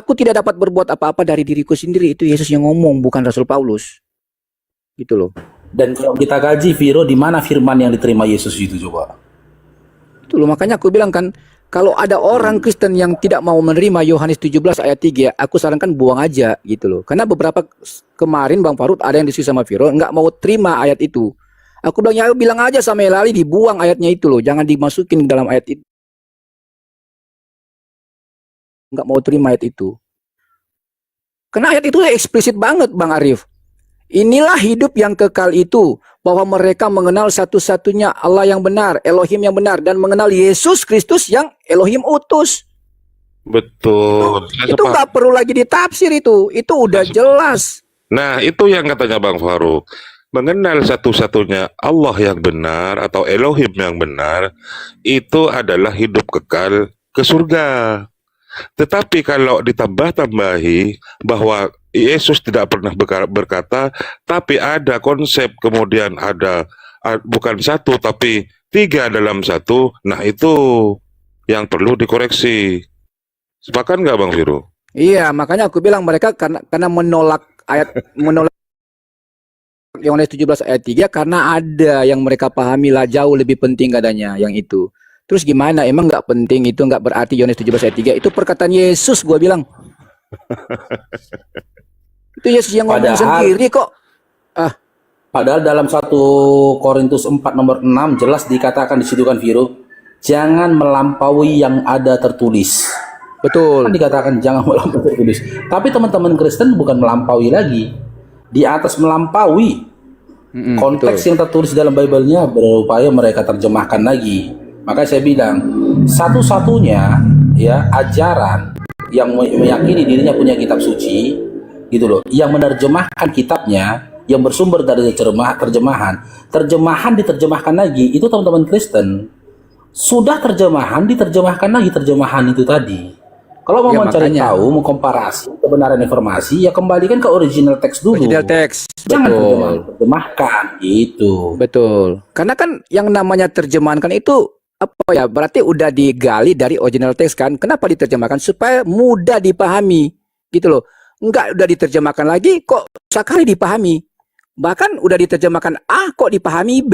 Aku tidak dapat berbuat apa-apa dari diriku sendiri. Itu Yesus yang ngomong, bukan Rasul Paulus. Gitu loh. Dan kalau kita kaji, Viro, di mana firman yang diterima Yesus itu coba? Itu loh, makanya aku bilang kan, kalau ada orang Kristen yang tidak mau menerima Yohanes 17 ayat 3, aku sarankan buang aja gitu loh. Karena beberapa kemarin Bang Farud ada yang diskusi sama Viro, nggak mau terima ayat itu. Aku bilang, ya bilang aja sama Elali dibuang ayatnya itu loh, jangan dimasukin ke dalam ayat itu. Nggak mau terima ayat itu. Karena ayat itu eksplisit banget Bang Arif. Inilah hidup yang kekal itu, bahwa mereka mengenal satu-satunya Allah yang benar, Elohim yang benar, dan mengenal Yesus Kristus yang Elohim utus. Betul. Itu nggak perlu lagi ditafsir itu udah jelas. Nah, itu yang katanya Bang Faruk. Mengenal satu-satunya Allah yang benar atau Elohim yang benar, itu adalah hidup kekal ke surga. Tetapi kalau ditambah-tambahi bahwa Yesus tidak pernah berkata, tapi ada konsep, kemudian ada bukan satu tapi 3 dalam 1, nah itu yang perlu dikoreksi. Sepakat nggak Bang Viro? Iya, makanya aku bilang mereka karena menolak Yohanes 17 ayat 3 karena ada yang mereka pahami lah jauh lebih penting katanya yang itu. Terus gimana? Emang nggak penting itu, nggak berarti Yohanes 17 ayat 3 itu perkataan Yesus, gua bilang. Itu Yesus yang ngomong sendiri kok. Padahal dalam 1 Korintus 4 nomor 6 jelas dikatakan di situ kan Viro, jangan melampaui yang ada tertulis. Betul. Kan dikatakan jangan melampaui tertulis. Tapi teman-teman Kristen bukan melampaui lagi. Di atas melampaui. Konteks yang tertulis dalam Bible-nya berupaya mereka terjemahkan lagi. Maka saya bilang, satu-satunya ya ajaran yang meyakini dirinya punya kitab suci, gitu loh, yang menerjemahkan kitabnya, yang bersumber dari terjemahan diterjemahkan lagi, itu teman-teman Kristen. Sudah diterjemahkan lagi terjemahan itu tadi. Kalau mau mencari tahu, mau komparasi kebenaran informasi, ya kembalikan ke original teks dulu. Original teks. Jangan terjemahkan gitu. Betul. Karena kan yang namanya terjemahan kan itu apa ya? Berarti udah digali dari original teks kan. Kenapa diterjemahkan? Supaya mudah dipahami. Gitu loh. Enggak udah diterjemahkan lagi kok sekali dipahami. Bahkan udah diterjemahkan A kok dipahami B.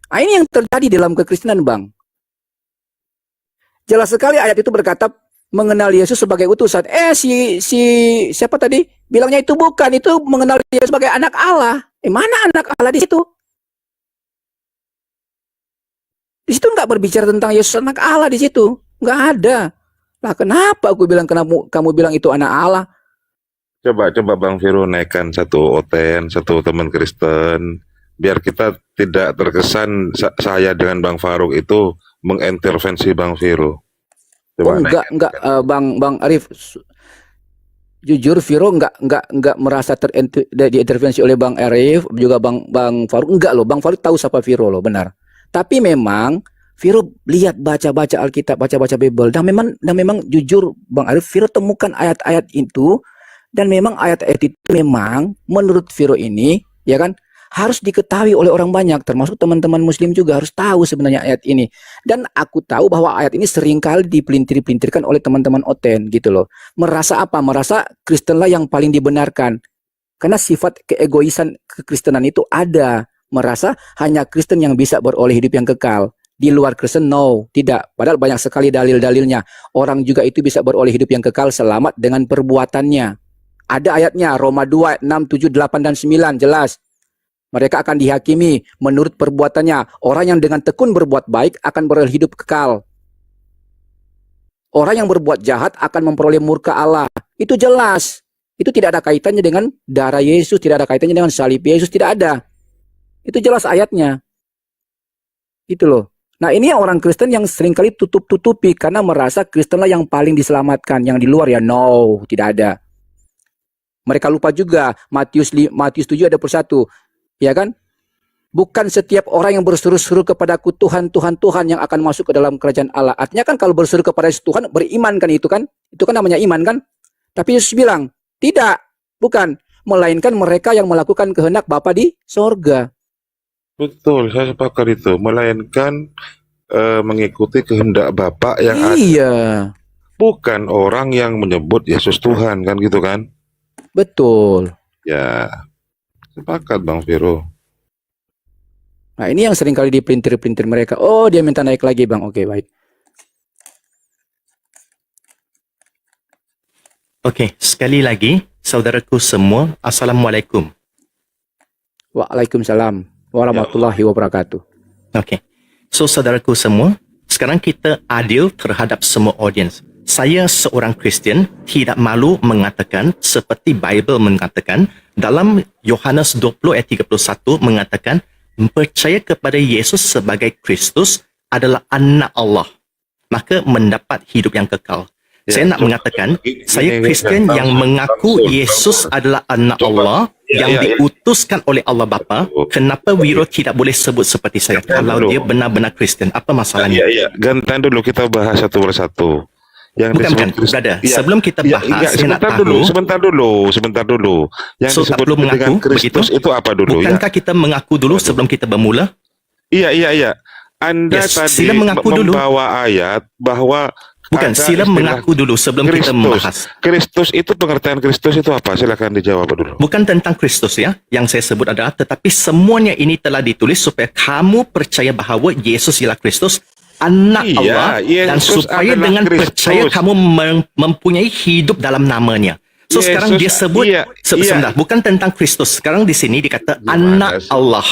Nah, ini yang terjadi dalam kekristenan, Bang. Jelas sekali ayat itu berkata mengenal Yesus sebagai utusan. Siapa tadi bilangnya itu bukan, itu mengenal Yesus sebagai anak Allah. Mana anak Allah di situ? Di situ nggak berbicara tentang Yesus anak Allah di situ, nggak ada. Lah kenapa aku bilang kamu bilang itu anak Allah? Coba Bang Viro naikkan satu oten, satu teman Kristen, biar kita tidak terkesan saya dengan Bang Faruk itu mengintervensi Bang Viro. Coba enggak Bang Arif. Jujur Viro enggak merasa diintervensi oleh Bang Arif, juga Bang Faruk enggak loh. Bang Faruk tahu siapa Viro loh, benar. Tapi memang Viro lihat baca-baca Alkitab, baca-baca Bible, dan memang jujur Bang Arif, Viro temukan ayat-ayat itu, dan memang ayat-ayat itu memang menurut Viro ini ya kan harus diketahui oleh orang banyak, termasuk teman-teman muslim juga harus tahu sebenarnya ayat ini. Dan aku tahu bahwa ayat ini seringkali dipelintir-pelintirkan oleh teman-teman oten gitu loh. Merasa apa? Merasa Kristenlah yang paling dibenarkan. Karena sifat keegoisan kekristenan itu ada. Merasa hanya Kristen yang bisa beroleh hidup yang kekal. Di luar Kristen, no, tidak. Padahal banyak sekali dalil-dalilnya. Orang juga itu bisa beroleh hidup yang kekal selamat dengan perbuatannya. Ada ayatnya, Roma 2, 6, 7, 8, dan 9, jelas. Mereka akan dihakimi menurut perbuatannya. Orang yang dengan tekun berbuat baik akan beroleh hidup kekal. Orang yang berbuat jahat akan memperoleh murka Allah. Itu jelas. Itu tidak ada kaitannya dengan darah Yesus, tidak ada kaitannya dengan salib Yesus, tidak ada. Itu jelas ayatnya. Itu loh. Nah, ini orang Kristen yang seringkali tutup-tutupi karena merasa Kristenlah yang paling diselamatkan. Yang di luar ya no, tidak ada. Mereka lupa juga Matius 7 ada persatu. Ya kan? Bukan setiap orang yang berseru-seru kepadaku Tuhan, Tuhan, Tuhan yang akan masuk ke dalam kerajaan Allah. Artinya kan kalau berseru kepada Tuhan, beriman kan itu kan? Itu kan namanya iman kan? Tapi Yesus bilang, tidak, bukan. Melainkan mereka yang melakukan kehendak Bapa di sorga. Betul, saya sepakat itu. Melainkan mengikuti kehendak Bapa yang ada. Iya. bukan orang yang menyebut Yesus Tuhan, kan gitu kan? Betul. Ya, sepakat Bang Viro. Nah, ini yang sering kali dipelintir-pelintir mereka. Oh, dia minta naik lagi, Bang. Oke, baik. Okey, sekali lagi, saudaraku semua, Assalamualaikum. Waalaikumsalam warahmatullahi wabarakatuh. Okey. So, saudaraku semua, sekarang kita adil terhadap semua audiens. Saya seorang Kristian tidak malu mengatakan seperti Bible mengatakan dalam Yohanes 20 ayat 31 mengatakan percaya kepada Yesus sebagai Kristus adalah anak Allah, maka mendapat hidup yang kekal. Ya, Saya nak mengatakan, saya Kristian yang mengaku Yesus adalah anak Allah yang diutuskan oleh Allah Bapa. Kenapa Wiro tidak boleh sebut seperti saya kalau dia benar-benar Kristian? Apa masalahnya? Iya. Gantian dulu kita bahas satu persatu. Yang Bukan, brother. Sebelum kita bahas, saya nak tahu. Sebentar dulu. Yang So, tak disebut perlu dengan mengaku, Kristus begitu? itu apa dulu? Bukankah kita mengaku dulu sebelum kita bermula? Iya. Anda Yes, tadi sila mengaku dulu. membawa ayat bahwa Bukan, ada sila istilah mengaku dulu sebelum kita membahas. Kristus itu, pengertian Kristus itu apa? Silakan dijawab dulu. Bukan tentang Kristus ya, yang saya sebut adalah, tetapi semuanya ini telah ditulis supaya kamu percaya bahawa Yesus ialah Kristus, anak Allah, dan Yesus supaya adalah dengan Kristus. percaya kamu mempunyai hidup dalam namanya. So Yesus, sekarang dia sebut, sebentar, bukan tentang Kristus. Sekarang di sini dikata anak sih? Allah.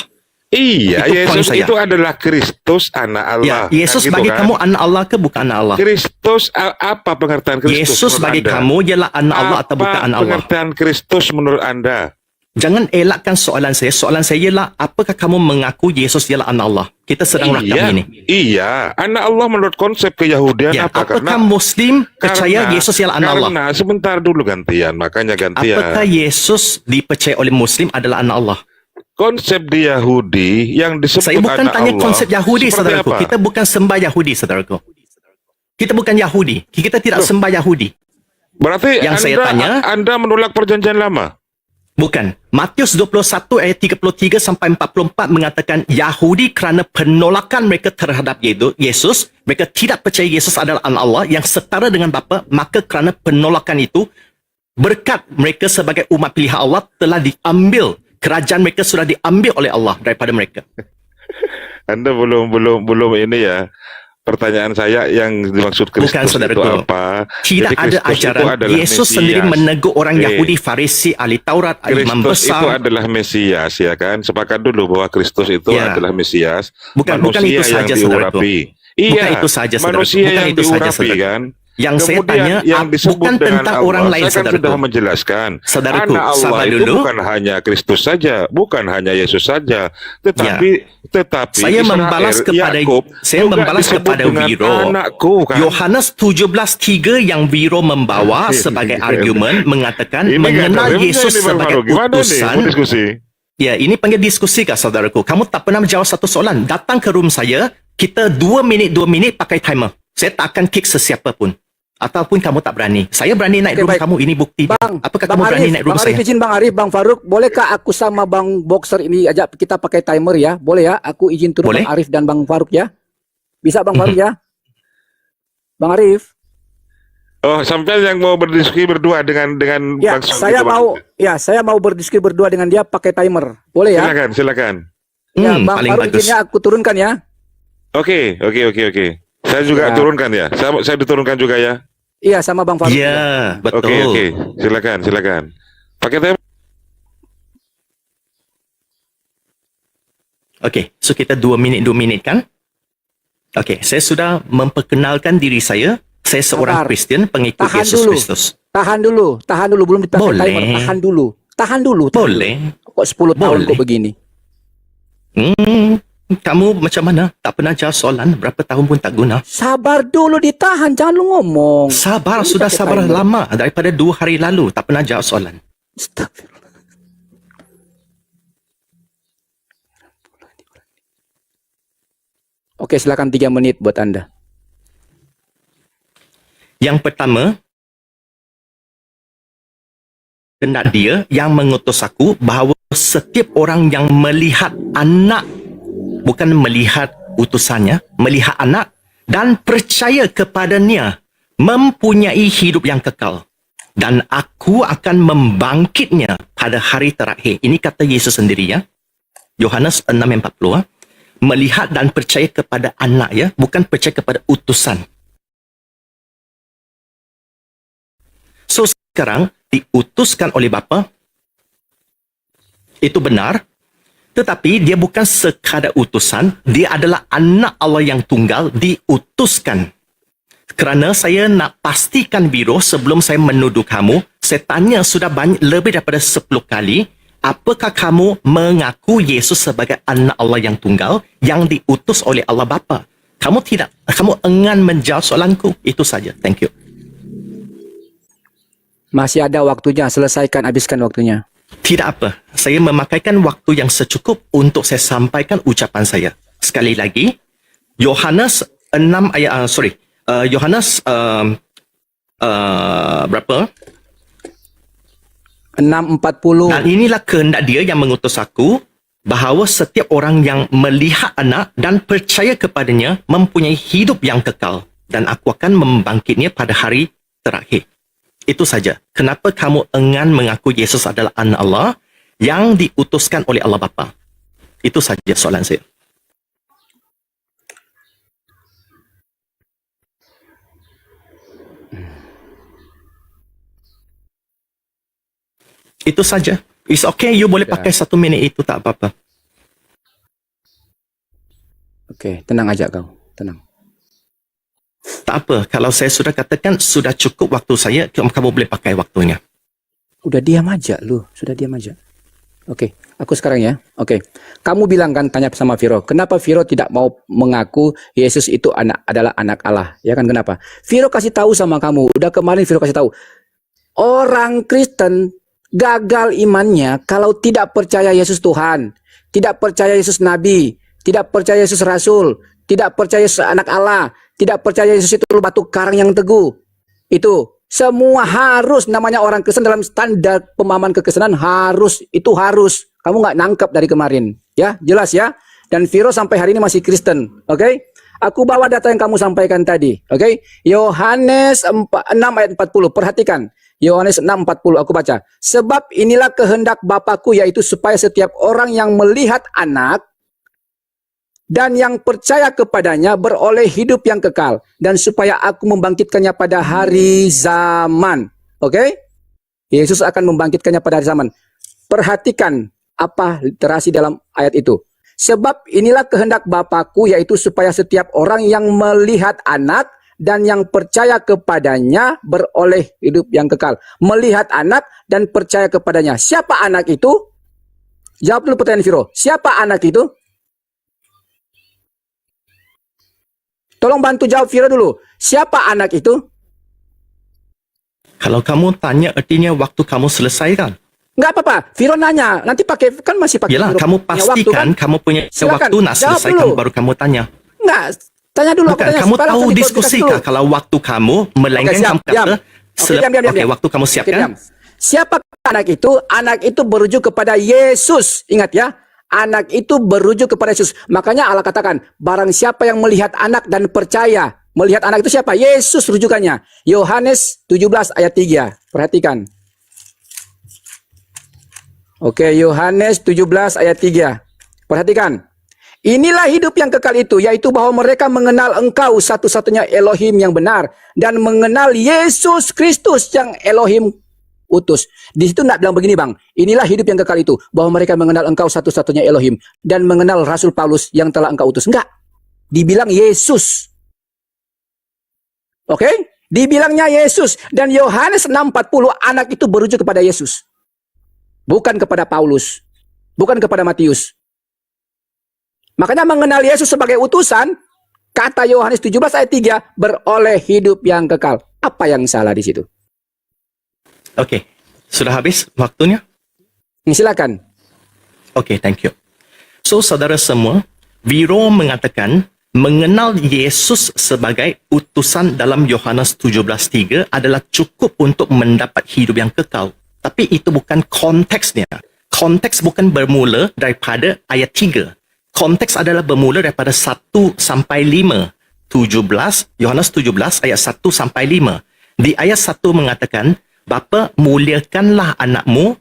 Iya, Itu poin Yesus saya. itu adalah Kristus, anak Allah. Ya, Yesus Kan gitu bagi kan? kamu anak Allah ke bukan anak Allah? Kristus, apa pengertian Kristus Yesus menurut bagi Anda? kamu ialah anak Allah atau bukan anak Apa Allah? pengertian Kristus menurut Anda? Jangan elakkan soalan saya. Soalan saya ialah, apakah kamu mengaku Yesus ialah anak Allah? Kita sedang rakam ini. Iya, anak Allah menurut konsep keyahudian Ya, apa? apakah Muslim percaya Yesus ialah anak Allah? Karena sebentar dulu gantian, makanya gantian. Apakah Yesus dipercaya oleh Muslim adalah anak Allah? Konsep di Yahudi yang disebut Saya bukan anak tanya Allah, konsep Yahudi, seperti saudaraku. apa? Kita bukan sembah Yahudi, saudaraku. Kita bukan Yahudi. Kita tidak sembah Yahudi. Berarti Yang saya tanya, Anda menolak perjanjian lama? bukan. Matius 21 ayat 33 sampai 44 mengatakan Yahudi kerana penolakan mereka terhadap Yesus, mereka tidak percaya Yesus adalah anak Allah yang setara dengan Bapa, maka kerana penolakan itu, berkat mereka sebagai umat pilihan Allah telah diambil. Kerajaan mereka sudah diambil oleh Allah daripada mereka. Anda belum ini ya. Pertanyaan saya yang dimaksud Kristus Bukan, itu saudaraku. apa? Tidak Jadi ada Kristus itu ajaran. adalah Yesus Mesias. sendiri menegur orang Oke. Yahudi, Farisi, ahli Taurat, imam Kristus itu besar. adalah Mesias, ya kan? Sepakat dulu bahwa Kristus itu Ya. adalah Mesias. Bukan manusia itu yang saja, saudaraku. diurapi. Bukan Iya, itu saja, saudaraku. manusia Bukan yang itu saja, diurapi, saudaraku. kan? Yang saya Kemudian tanya, yang disebut bukan dengan tentang Allah, orang lain, saya kan saudaraku. sudah menjelaskan. Saudaraku, Anak Allah sabar itu dulu. bukan hanya Kristus saja, bukan hanya Yesus saja, tetapi Saya membalas kepada Yakub saya juga membalas disebut kepada dengan Wiro. anakku, kan? Yohanes 17:3 yang Wiro membawa sebagai argumen mengatakan Ini mengenal nggak ada Yesus remnya ini, Bang sebagai Farouk. Gimana nih, utusan. mau diskusi? Ya, ini panggil diskusi kah, saudaraku? Kamu tak pernah menjawab satu soalan. Datang ke room saya, kita 2 minit pakai timer. Saya tak akan kick sesiapa pun. Ataupun kamu tak berani. Saya berani naik Oke, room baik. kamu, ini bukti. Bang, Apakah Bang kamu berani Arif, naik room Bang Arif saya? izin Bang Arif, Bang Faruk, bolehkah aku sama Bang Boxer ini ajak kita pakai timer ya? Boleh ya? Aku izin turun Boleh. Bang Arif dan Bang Faruk ya? Bisa Bang Faruk ya? Bang Arif? Oh, sampai yang mau berdiskusi berdua dengan Ya, Bang Song saya gitu, Bang. mau saya mau berdiskusi berdua dengan dia pakai timer. Boleh ya? Silakan. Ya, Bang Paling Faruk bagus. izinnya aku turunkan ya. Oke. Saya juga Ya. turunkan ya. Saya diturunkan juga ya. Iya, sama Bang Faruk. Ya, betul. Oke. Silakan. Pakai tema. Okey, so kita 2 minit kan? Okey, saya sudah memperkenalkan diri saya. Saya seorang Sabar. Kristian, pengikut Tahan Yesus dulu. Kristus. Tahan dulu belum dipakai Boleh. timer. Tahan dulu. Tahan dulu. Boleh. Kok 10 tahun Boleh. kok begini? Kamu macam mana? Tak pernah jawab soalan, berapa tahun pun tak guna. Sabar dulu, ditahan, jangan lu ngomong. Sabar, Ini sudah pakai sabar timer. lama. Daripada 2 hari lalu, tak pernah jawab soalan. Astagfirullah. Oke, silakan 3 menit buat Anda. Yang pertama, kehendak dia yang mengutus aku bahawa setiap orang yang melihat anak, bukan melihat utusannya, melihat anak dan percaya kepadanya, mempunyai hidup yang kekal. Dan aku akan membangkitnya pada hari terakhir. Ini kata Yesus sendiri ya. Yohanes 6:40. Melihat dan percaya kepada anak ya, bukan percaya kepada utusan. So sekarang diutuskan oleh Bapa. Itu benar. Tetapi dia bukan sekadar utusan, dia adalah anak Allah yang tunggal diutuskan. Kerana saya nak pastikan Biro sebelum saya menuduh kamu, saya tanya sudah lebih daripada 10 kali, apakah kamu mengaku Yesus sebagai anak Allah yang tunggal yang diutus oleh Allah Bapa? Kamu tidak, kamu enggan menjawab soalanku. Itu saja. Thank you. Masih ada waktunya, selesaikan, habiskan waktunya. Tidak apa. Saya memakaikan waktu yang secukup untuk saya sampaikan ucapan saya. Sekali lagi, Yohanes 6 ayat Yohanes berapa? 6:40. Dan inilah kehendak dia yang mengutus aku, bahawa setiap orang yang melihat anak dan percaya kepadanya mempunyai hidup yang kekal. Dan aku akan membangkitnya pada hari terakhir. Itu saja. Kenapa kamu enggan mengaku Yesus adalah anak Allah yang diutuskan oleh Allah Bapa? Itu saja soalan saya. Itu saja. It's okay, you boleh pakai 1 minit itu, tak apa-apa. Oke, tenang aja kau. Tenang. Tak apa, kalau saya sudah katakan sudah cukup waktu saya, kamu boleh pakai waktunya. Udah diam aja lu. Sudah diam aja. Oke, aku sekarang ya. Oke. Kamu bilang kan, tanya sama Viro, kenapa Viro tidak mau mengaku Yesus itu adalah anak Allah? Ya kan, kenapa? Viro kasih tahu sama kamu. Udah kemarin Viro kasih tahu. Orang Kristen gagal imannya kalau tidak percaya Yesus Tuhan, tidak percaya Yesus Nabi, tidak percaya Yesus Rasul, tidak percaya Yesus anak Allah, tidak percaya Yesus itu batu karang yang teguh. Itu semua harus, namanya orang Kristen dalam standar pemahaman kekristenan harus, itu harus. Kamu nggak nangkep dari kemarin, ya jelas ya. Dan Viro sampai hari ini masih Kristen, oke? Aku bawa data yang kamu sampaikan tadi, oke? Yohanes 6 ayat 40, perhatikan. Yohanes 6:40 aku baca. Sebab inilah kehendak Bapakku, yaitu supaya setiap orang yang melihat anak dan yang percaya kepadanya beroleh hidup yang kekal, dan supaya aku membangkitkannya pada hari zaman. Oke? Yesus akan membangkitkannya pada hari zaman. Perhatikan apa literasi dalam ayat itu. Sebab inilah kehendak Bapakku, yaitu supaya setiap orang yang melihat anak dan yang percaya kepadanya beroleh hidup yang kekal. Melihat anak dan percaya kepadanya. Siapa anak itu? Jawab dulu pertanyaan Viro. Siapa anak itu? Tolong bantu jawab Viro dulu. Siapa anak itu? Kalau kamu tanya, artinya waktu kamu selesaikan. Enggak apa-apa. Viro nanya. Nanti pakai, kan masih pakai. Yalah, Viro kamu punya pastikan waktu, kan? kamu punya Silakan, waktu nak jawab selesaikan dulu. baru kamu tanya. Enggak. Tanya dulu. Bukan, tanya. kamu Sekarang tahu tadi diskusi dulu. kah kalau waktu kamu melainkan Oke, siap, kamu kata diam. Oke, diam. waktu kamu Oke, siapkan. diam. Siapa anak itu? Anak itu berujuk kepada Yesus. Ingat ya. Anak itu berujuk kepada Yesus. Makanya Allah katakan, barang siapa yang melihat anak dan percaya. Melihat anak itu siapa? Yesus rujukannya. Yohanes 17 ayat 3. Perhatikan. Oke, Yohanes 17 ayat 3. Perhatikan. Inilah hidup yang kekal itu, yaitu bahwa mereka mengenal Engkau satu-satunya Elohim yang benar, dan mengenal Yesus Kristus yang Elohim utus. Di situ nak bilang begini bang, inilah hidup yang kekal itu, bahwa mereka mengenal Engkau satu-satunya Elohim, dan mengenal Rasul Paulus yang telah Engkau utus. Enggak, dibilang Yesus. Oke, dibilangnya Yesus. Dan Yohanes 6:40, anak itu berujuk kepada Yesus, bukan kepada Paulus, bukan kepada Matius. Makanya mengenal Yesus sebagai utusan, kata Yohanes 17 ayat 3, beroleh hidup yang kekal. Apa yang salah di situ? Oke, sudah habis waktunya? Silakan. Oke, thank you. So, saudara semua, Viro mengatakan mengenal Yesus sebagai utusan dalam Yohanes 17:3 adalah cukup untuk mendapat hidup yang kekal. Tapi itu bukan konteksnya. Konteks bukan bermula daripada ayat 3. Konteks adalah bermula daripada 1 sampai 5. Yohanes 17 ayat 1 sampai 5. Di ayat 1 mengatakan, bapa muliakanlah anakmu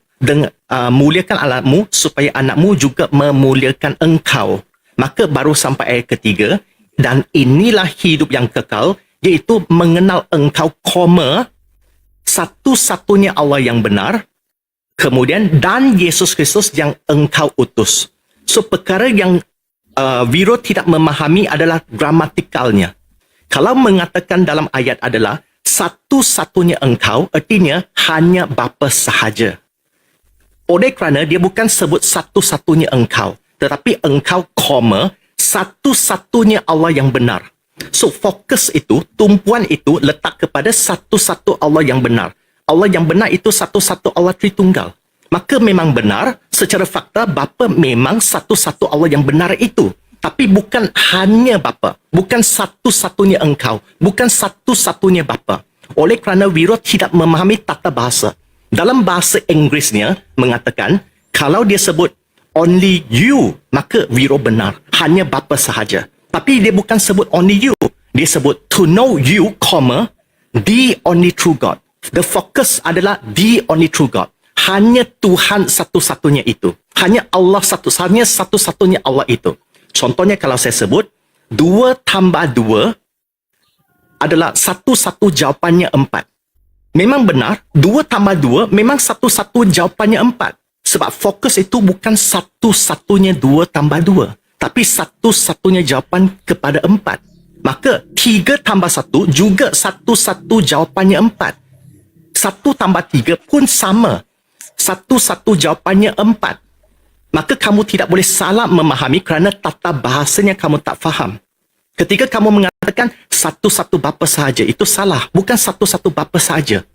muliakan anakmu supaya anakmu juga memuliakan engkau. Maka baru sampai ayat ketiga, dan inilah hidup yang kekal, iaitu mengenal engkau, satu-satunya Allah yang benar, kemudian dan Yesus Kristus yang engkau utus. So perkara yang Viro tidak memahami adalah gramatikalnya. Kalau mengatakan dalam ayat adalah satu-satunya engkau, artinya hanya bapa sahaja. Oleh kerana dia bukan sebut satu-satunya engkau, tetapi engkau, satu-satunya Allah yang benar. So fokus itu, tumpuan itu letak kepada satu-satu Allah yang benar. Allah yang benar itu satu-satu Allah Tritunggal. Maka memang benar, secara fakta bapa memang satu-satu Allah yang benar itu. Tapi bukan hanya bapa, bukan satu-satunya engkau, bukan satu-satunya bapa. Oleh kerana Viro tidak memahami tata bahasa. Dalam bahasa Inggerisnya mengatakan, kalau dia sebut only you, maka Viro benar, hanya bapa sahaja. Tapi dia bukan sebut only you. Dia sebut to know you, the only true God. The focus adalah the only true God. Hanya Tuhan satu-satunya itu. Hanya Allah satu-satunya Allah itu. Contohnya kalau saya sebut 2 tambah 2 adalah satu-satu jawapannya 4. Memang benar, 2 tambah 2 memang satu-satu jawapannya 4. Sebab fokus itu bukan satu-satunya 2 tambah 2. Tapi satu-satunya jawapan kepada 4. Maka 3 tambah 1 juga satu-satu jawapannya 4. 1 tambah 3 pun sama. Satu-satu jawapannya 4. Maka kamu tidak boleh salah memahami kerana tata bahasanya kamu tak faham. Ketika kamu mengatakan satu-satu bapa sahaja, itu salah. Bukan satu-satu bapa sahaja.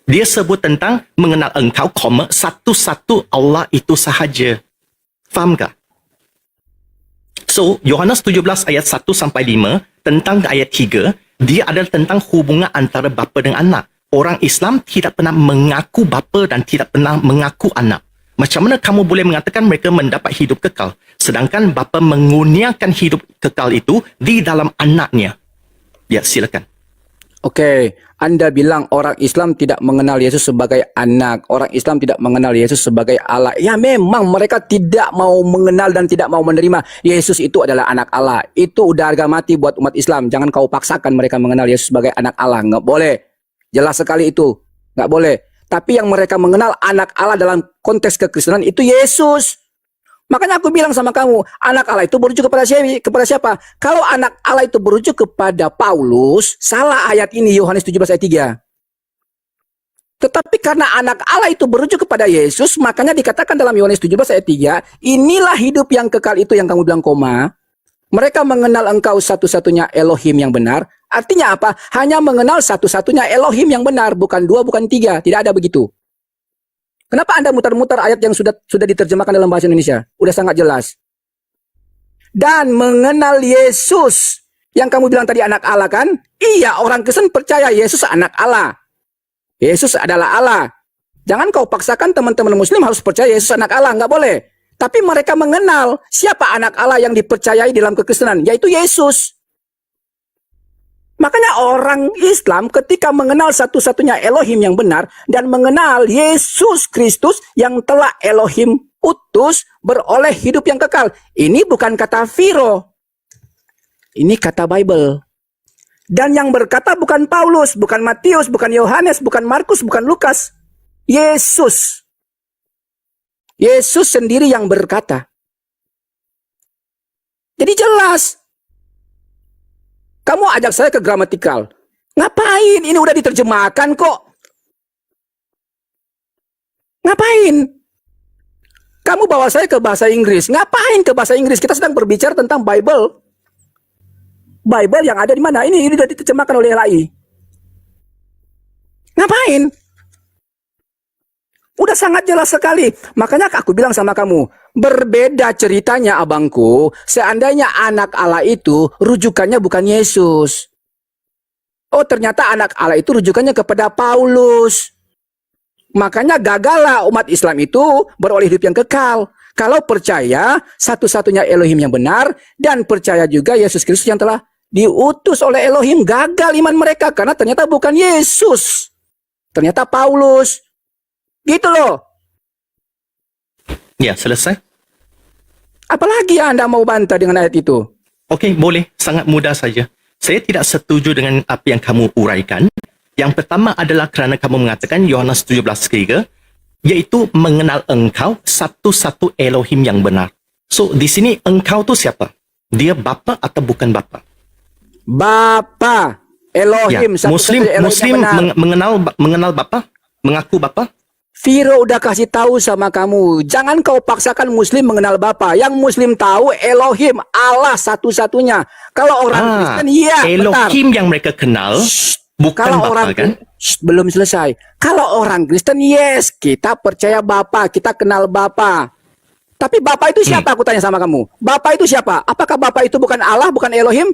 Dia sebut tentang mengenal engkau, satu-satu Allah itu sahaja. Faham tak? So, Yohanes 17 ayat 1 sampai 5 tentang ayat 3, dia adalah tentang hubungan antara bapa dengan anak. Orang Islam tidak pernah mengaku bapa dan tidak pernah mengaku anak. Macam mana kamu boleh mengatakan mereka mendapat hidup kekal, sedangkan bapa mengurniakan hidup kekal itu di dalam anaknya? Ya, silakan. Okey, Anda bilang orang Islam tidak mengenal Yesus sebagai anak. Orang Islam tidak mengenal Yesus sebagai Allah. Ya, memang mereka tidak mau mengenal dan tidak mau menerima Yesus itu adalah anak Allah. Itu udah harga mati buat umat Islam. Jangan kau paksakan mereka mengenal Yesus sebagai anak Allah. Nggak boleh. Jelas sekali itu. Nggak boleh. Tapi yang mereka mengenal anak Allah dalam konteks kekristenan itu Yesus. Makanya aku bilang sama kamu, anak Allah itu merujuk kepada siapa? Kalau anak Allah itu merujuk kepada Paulus, salah ayat ini Yohanes 17 ayat 3. Tetapi karena anak Allah itu merujuk kepada Yesus, makanya dikatakan dalam Yohanes 17 ayat 3, inilah hidup yang kekal itu yang kamu bilang mereka mengenal engkau satu-satunya Elohim yang benar. Artinya apa? Hanya mengenal satu-satunya Elohim yang benar, bukan 2, bukan 3. Tidak ada begitu. Kenapa Anda mutar-mutar ayat yang sudah diterjemahkan dalam bahasa Indonesia? Udah sangat jelas. Dan mengenal Yesus. Yang kamu bilang tadi anak Allah kan? Iya, orang Kristen percaya Yesus anak Allah. Yesus adalah Allah. Jangan kau paksakan teman-teman Muslim harus percaya Yesus anak Allah. Nggak boleh. Tapi mereka mengenal siapa anak Allah yang dipercayai dalam kekristenan, yaitu Yesus. Makanya orang Islam ketika mengenal satu-satunya Elohim yang benar dan mengenal Yesus Kristus yang telah Elohim utus beroleh hidup yang kekal. Ini bukan kata Viro. Ini kata Bible. Dan yang berkata bukan Paulus, bukan Matius, bukan Yohanes, bukan Markus, bukan Lukas. Yesus. Yesus sendiri yang berkata. Jadi jelas. Kamu ajak saya ke gramatikal. Ngapain? Ini udah diterjemahkan kok. Ngapain? Kamu bawa saya ke bahasa Inggris. Ngapain ke bahasa Inggris? Kita sedang berbicara tentang Bible. Bible yang ada di mana? Ini sudah diterjemahkan oleh LAI. Ngapain? Udah sangat jelas sekali. Makanya aku bilang sama kamu, berbeda ceritanya abangku, seandainya anak Allah itu rujukannya bukan Yesus. Oh, ternyata anak Allah itu rujukannya kepada Paulus. Makanya gagallah umat Islam itu beroleh hidup yang kekal. Kalau percaya satu-satunya Elohim yang benar dan percaya juga Yesus Kristus yang telah diutus oleh Elohim, gagal iman mereka karena ternyata bukan Yesus. Ternyata Paulus. Gitu loh. Ya, selesai. Apalagi Anda mau bantah dengan ayat itu? Okey, boleh. Sangat mudah saja. Saya tidak setuju dengan apa yang kamu uraikan. Yang pertama adalah kerana kamu mengatakan Yohanes 17:3, iaitu mengenal engkau satu-satu Elohim yang benar. So, di sini engkau tu siapa? Dia bapa atau bukan bapa? Bapa Elohim, Ya, Muslim satu-satunya Elohim Muslim yang benar. mengenal bapa? Mengaku bapa? Firo udah kasih tahu sama kamu, jangan kau paksakan Muslim mengenal Bapa. Yang Muslim tahu Elohim, Allah satu-satunya. Kalau orang Kristen, iya, benar. Elohim yang mereka kenal bukan Kalau bapa orang kan? belum selesai. Kalau orang Kristen, yes, kita percaya Bapa, kita kenal Bapa. Tapi Bapa itu siapa? Aku tanya sama kamu. Bapa itu siapa? Apakah Bapa itu bukan Allah, bukan Elohim?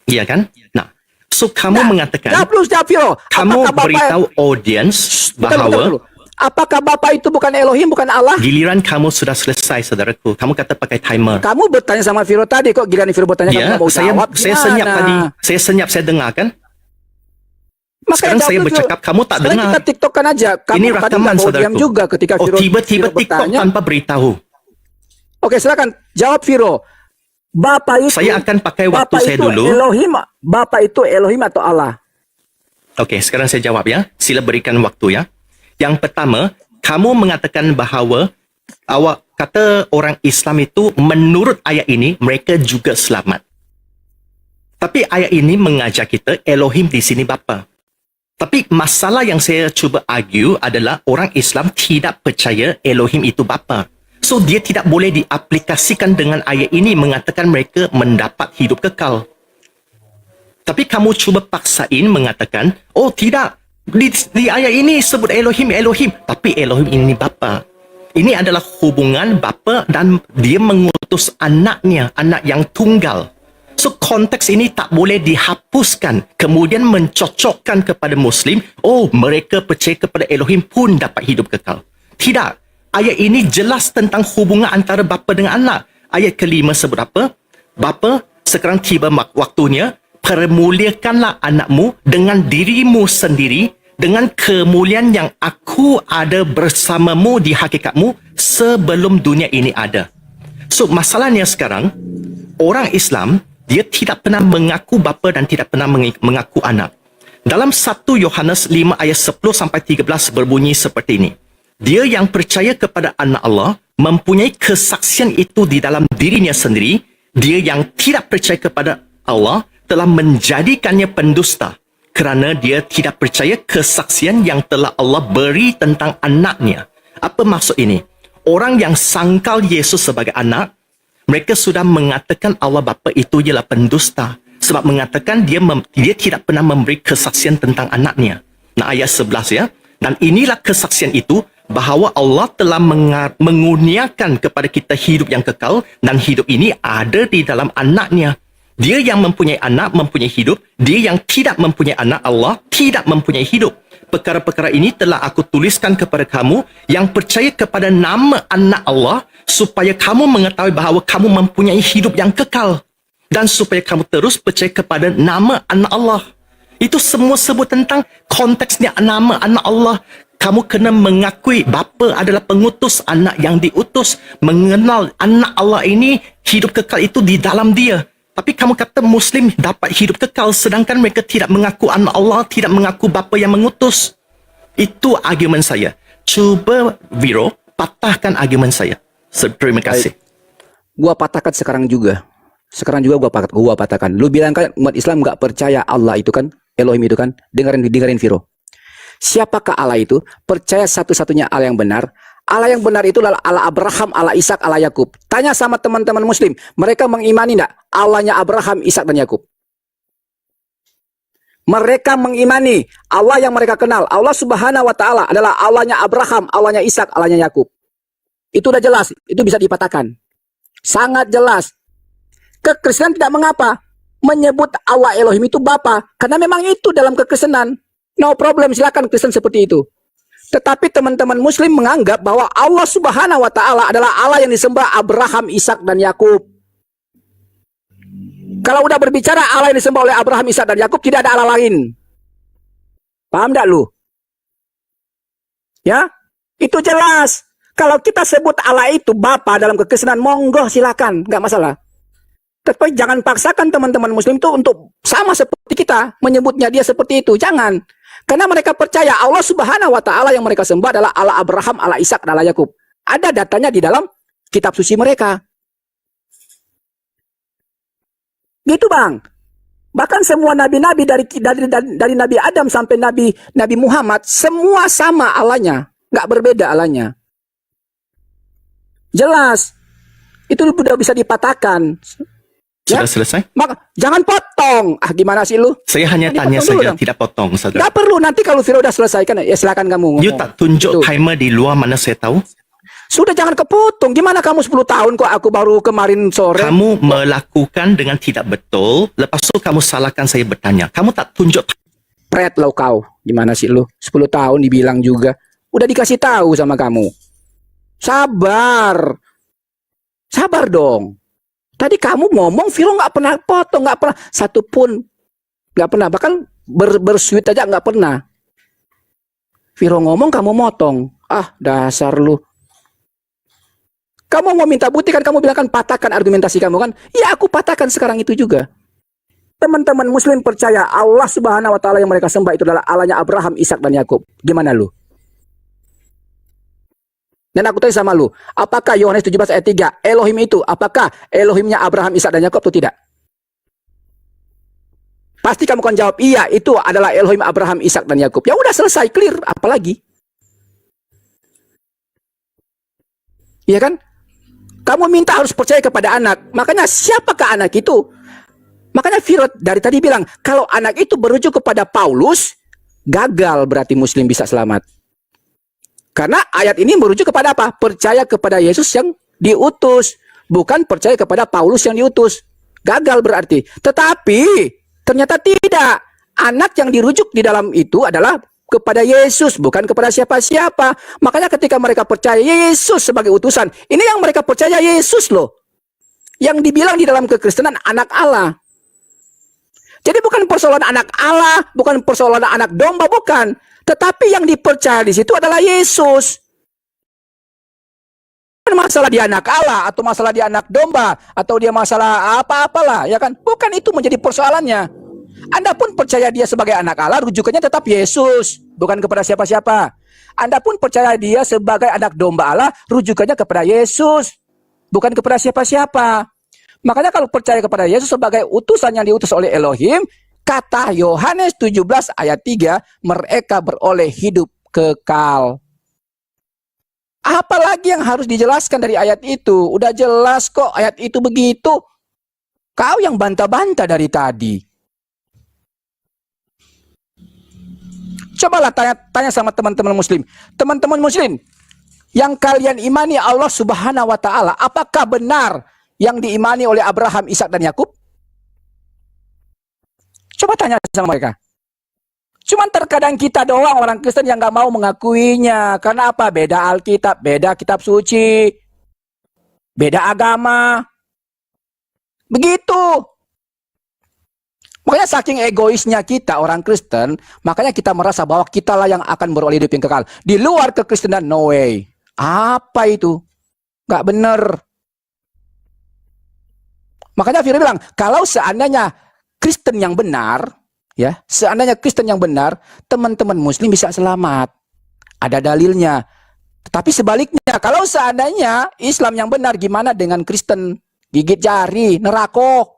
Iya kan? Nah, so kamu mengatakan, Jawab, Firo. kamu Apakah Bapa- beritahu audiens Bentar bahawa dulu. Apakah Bapa itu bukan Elohim, bukan Allah? giliran kamu sudah selesai, saudaraku. Kamu kata pakai timer. Kamu bertanya sama Firo tadi, kok giliran Firo bertanya kamu Ya, nggak mau jawab? saya senyap Gimana? tadi. Saya senyap, saya dengar kan? Makanya Sekarang jawab saya dulu. bercakap, kamu tak Sekarang dengar. kita TikTokkan aja. Kamu Ini tadi rakaman, nggak mau diam saudaraku. juga ketika Oh, Firo tiba-tiba Firo TikTok bertanya. tanpa beritahu. Oke, silakan jawab Firo. Bapa itu Saya akan pakai waktu Bapa saya itu dulu. Elohim, Bapa itu Elohim atau Allah? Okey, sekarang saya jawab ya. Sila berikan waktu ya. Yang pertama, kamu mengatakan bahawa awak kata orang Islam itu menurut ayat ini mereka juga selamat. Tapi ayat ini mengajar kita Elohim di sini bapa. Tapi masalah yang saya cuba argue adalah orang Islam tidak percaya Elohim itu bapa. So dia tidak boleh diaplikasikan dengan ayat ini mengatakan mereka mendapat hidup kekal. Tapi kamu cuba paksain mengatakan, oh tidak, di ayat ini sebut Elohim, Elohim. Tapi Elohim ini bapa. Ini adalah hubungan bapa dan dia mengutus anaknya, anak yang tunggal. So konteks ini tak boleh dihapuskan. Kemudian mencocokkan kepada Muslim, oh mereka percaya kepada Elohim pun dapat hidup kekal. Tidak. Ayat ini jelas tentang hubungan antara bapa dengan anak. Ayat kelima sebut apa? Bapa, sekarang tiba waktunya, permuliakanlah anakmu dengan dirimu sendiri, dengan kemuliaan yang aku ada bersamamu di hakikatmu sebelum dunia ini ada. So, masalahnya sekarang, orang Islam, dia tidak pernah mengaku bapa dan tidak pernah mengaku anak. Dalam 1 Yohanes 5 ayat 10 sampai 13 berbunyi seperti ini. Dia yang percaya kepada anak Allah mempunyai kesaksian itu di dalam dirinya sendiri. Dia yang tidak percaya kepada Allah telah menjadikannya pendusta kerana dia tidak percaya kesaksian yang telah Allah beri tentang anaknya. Apa maksud ini? Orang yang sangkal Yesus sebagai anak, mereka sudah mengatakan Allah Bapa itu ialah pendusta sebab mengatakan dia tidak pernah memberi kesaksian tentang anaknya. Nah, ayat 11 ya. Dan inilah kesaksian itu bahawa Allah telah mengurniakan kepada kita hidup yang kekal dan hidup ini ada di dalam anaknya. Dia yang mempunyai anak mempunyai hidup. Dia yang tidak mempunyai anak, Allah tidak mempunyai hidup. Perkara-perkara ini telah aku tuliskan kepada kamu yang percaya kepada nama anak Allah supaya kamu mengetahui bahawa kamu mempunyai hidup yang kekal dan supaya kamu terus percaya kepada nama anak Allah. Itu semua sebut tentang konteksnya nama anak Allah. Kamu kena mengakui bapa adalah pengutus, anak yang diutus. Mengenal anak Allah ini, hidup kekal itu di dalam dia. Tapi kamu kata Muslim dapat hidup kekal sedangkan mereka tidak mengaku anak Allah, tidak mengaku bapa yang mengutus. Itu argumen saya. Cuba Viro patahkan argumen saya. Terima kasih. Gua patahkan sekarang juga. Sekarang juga gua patahkan. Lu bilang kan umat Islam nggak percaya Allah itu kan, Elohim itu kan. Dengerin Viro. Siapakah Allah itu? Percaya satu-satunya Allah yang benar. Allah yang benar itu adalah Allah Abraham, Allah Ishak, Allah Yakub. Tanya sama teman-teman Muslim, mereka mengimani enggak Allahnya Abraham, Ishak dan Yakub? Mereka mengimani Allah yang mereka kenal, Allah Subhanahu wa taala adalah Allahnya Abraham, Allahnya Ishak, Allahnya Yakub. Itu udah jelas, itu bisa dipatahkan. Sangat jelas. Kekristenan tidak mengapa menyebut Allah Elohim itu Bapa, karena memang itu dalam kekristenan. No problem, silakan Kristen seperti itu. Tetapi teman-teman Muslim menganggap bahwa Allah Subhanahu wa taala adalah Allah yang disembah Abraham, Ishak dan Yakub. Kalau udah berbicara Allah yang disembah oleh Abraham, Ishak dan Yakub, tidak ada Allah lain. Paham enggak lu? Ya, itu jelas. Kalau kita sebut Allah itu Bapa dalam kekristenan, monggo silakan, nggak masalah. Tapi jangan paksakan teman-teman Muslim itu untuk sama seperti kita menyebutnya dia seperti itu. Jangan, karena mereka percaya Allah Subhanahu Wa Taala yang mereka sembah adalah Allah Abraham, Allah Ishak, dan Allah Yakub. Ada datanya di dalam kitab suci mereka. Gitu bang. Bahkan semua nabi-nabi dari Nabi Adam sampai Nabi Muhammad, semua sama Allahnya, nggak berbeda Allahnya. Jelas, itu sudah bisa dipatahkan. Sudah selesai? Maka jangan potong. Ah, gimana sih lu? Saya hanya Jangan tanya dipotong dulu saja, dong. tidak potong, saudara. Nggak perlu, nanti kalau Viro udah selesaikan, ya silakan kamu ngomong. You tak tunjuk Itu. timer di luar mana saya tahu? Sudah, jangan kepotong. Gimana kamu 10 tahun kok, aku baru kemarin sore. Kamu melakukan dengan tidak betul, lepas itu kamu salahkan saya bertanya. Kamu tak tunjuk. Pret lo kau. Gimana sih lu? 10 tahun dibilang juga. Udah dikasih tahu sama kamu. Sabar. Sabar dong. Tadi kamu ngomong, Viro nggak pernah potong, nggak pernah satu pun, nggak pernah. Bahkan bersuit aja nggak pernah. Viro ngomong, kamu motong. Ah, dasar lu. Kamu mau minta bukti kan, kamu bilang kan patahkan argumentasi kamu kan. Ya aku patahkan sekarang itu juga. Teman-teman Muslim percaya Allah Subhanahu Wa Taala yang mereka sembah itu adalah Allahnya Abraham, Ishak dan Yakub. Gimana lu? Dan aku tanya sama lu, apakah Yohanes 17 ayat 3 Elohim itu, apakah Elohimnya Abraham, Ishak dan Yakub atau tidak? Pasti kamu akan jawab, iya itu adalah Elohim Abraham, Ishak dan Yakub. Ya udah selesai, clear, apalagi? Iya kan? Kamu minta harus percaya kepada anak. Makanya siapakah anak itu? Makanya Firot dari tadi bilang, kalau anak itu berujuk kepada Paulus, gagal berarti Muslim bisa selamat. Karena ayat ini merujuk kepada apa? Percaya kepada Yesus yang diutus. Bukan percaya kepada Paulus yang diutus. Gagal berarti. Tetapi ternyata tidak. Anak yang dirujuk di dalam itu adalah kepada Yesus, bukan kepada siapa-siapa. Makanya ketika mereka percaya Yesus sebagai utusan, ini yang mereka percaya Yesus loh. Yang dibilang di dalam kekristenan anak Allah. Jadi bukan persoalan anak Allah, bukan persoalan anak domba, bukan. Tetapi yang dipercaya di situ adalah Yesus. Bukan masalah dia anak Allah, atau masalah dia anak domba, atau dia masalah apa-apalah, ya kan? Bukan itu menjadi persoalannya. Anda pun percaya dia sebagai anak Allah, rujukannya tetap Yesus, bukan kepada siapa-siapa. Anda pun percaya dia sebagai anak domba Allah, rujukannya kepada Yesus, bukan kepada siapa-siapa. Makanya kalau percaya kepada Yesus sebagai utusan yang diutus oleh Elohim, kata Yohanes 17 ayat 3, mereka beroleh hidup kekal. Apalagi yang harus dijelaskan dari ayat itu? Udah jelas kok ayat itu begitu. Kau yang bantah-bantah dari tadi. Cobalah tanya sama teman-teman Muslim. Teman-teman Muslim, yang kalian imani Allah Subhanahu Wa Taala, apakah benar yang diimani oleh Abraham, Ishak dan Yakub? Coba tanya sama mereka. Cuman terkadang kita doang orang Kristen yang nggak mau mengakuinya. Karena apa? Beda Alkitab, beda kitab suci, beda agama. Begitu. Makanya saking egoisnya kita orang Kristen, makanya kita merasa bahwa kitalah yang akan beroleh hidup yang kekal. Di luar kekristenan, no way. Apa itu? Nggak bener. Makanya Firman bilang, kalau seandainya Kristen yang benar, ya, seandainya Kristen yang benar, teman-teman Muslim bisa selamat. Ada dalilnya. Tapi sebaliknya, kalau seandainya Islam yang benar, gimana dengan Kristen? Gigit jari, neraka.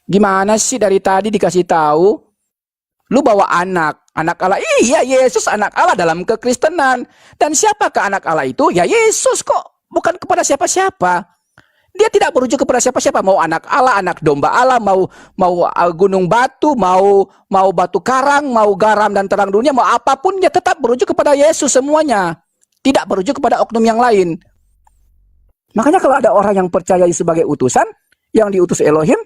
Gimana sih dari tadi dikasih tahu? Lu bawa anak Allah. Iya, Yesus anak Allah dalam kekristenan. Dan siapakah anak Allah itu? Ya Yesus kok. Bukan kepada siapa-siapa. Dia tidak merujuk kepada siapa-siapa. Mau anak Allah, anak domba Allah, mau gunung batu, mau batu karang, mau garam dan terang dunia, mau apapun, dia tetap merujuk kepada Yesus semuanya. Tidak merujuk kepada oknum yang lain. Makanya kalau ada orang yang percaya sebagai utusan, yang diutus Elohim,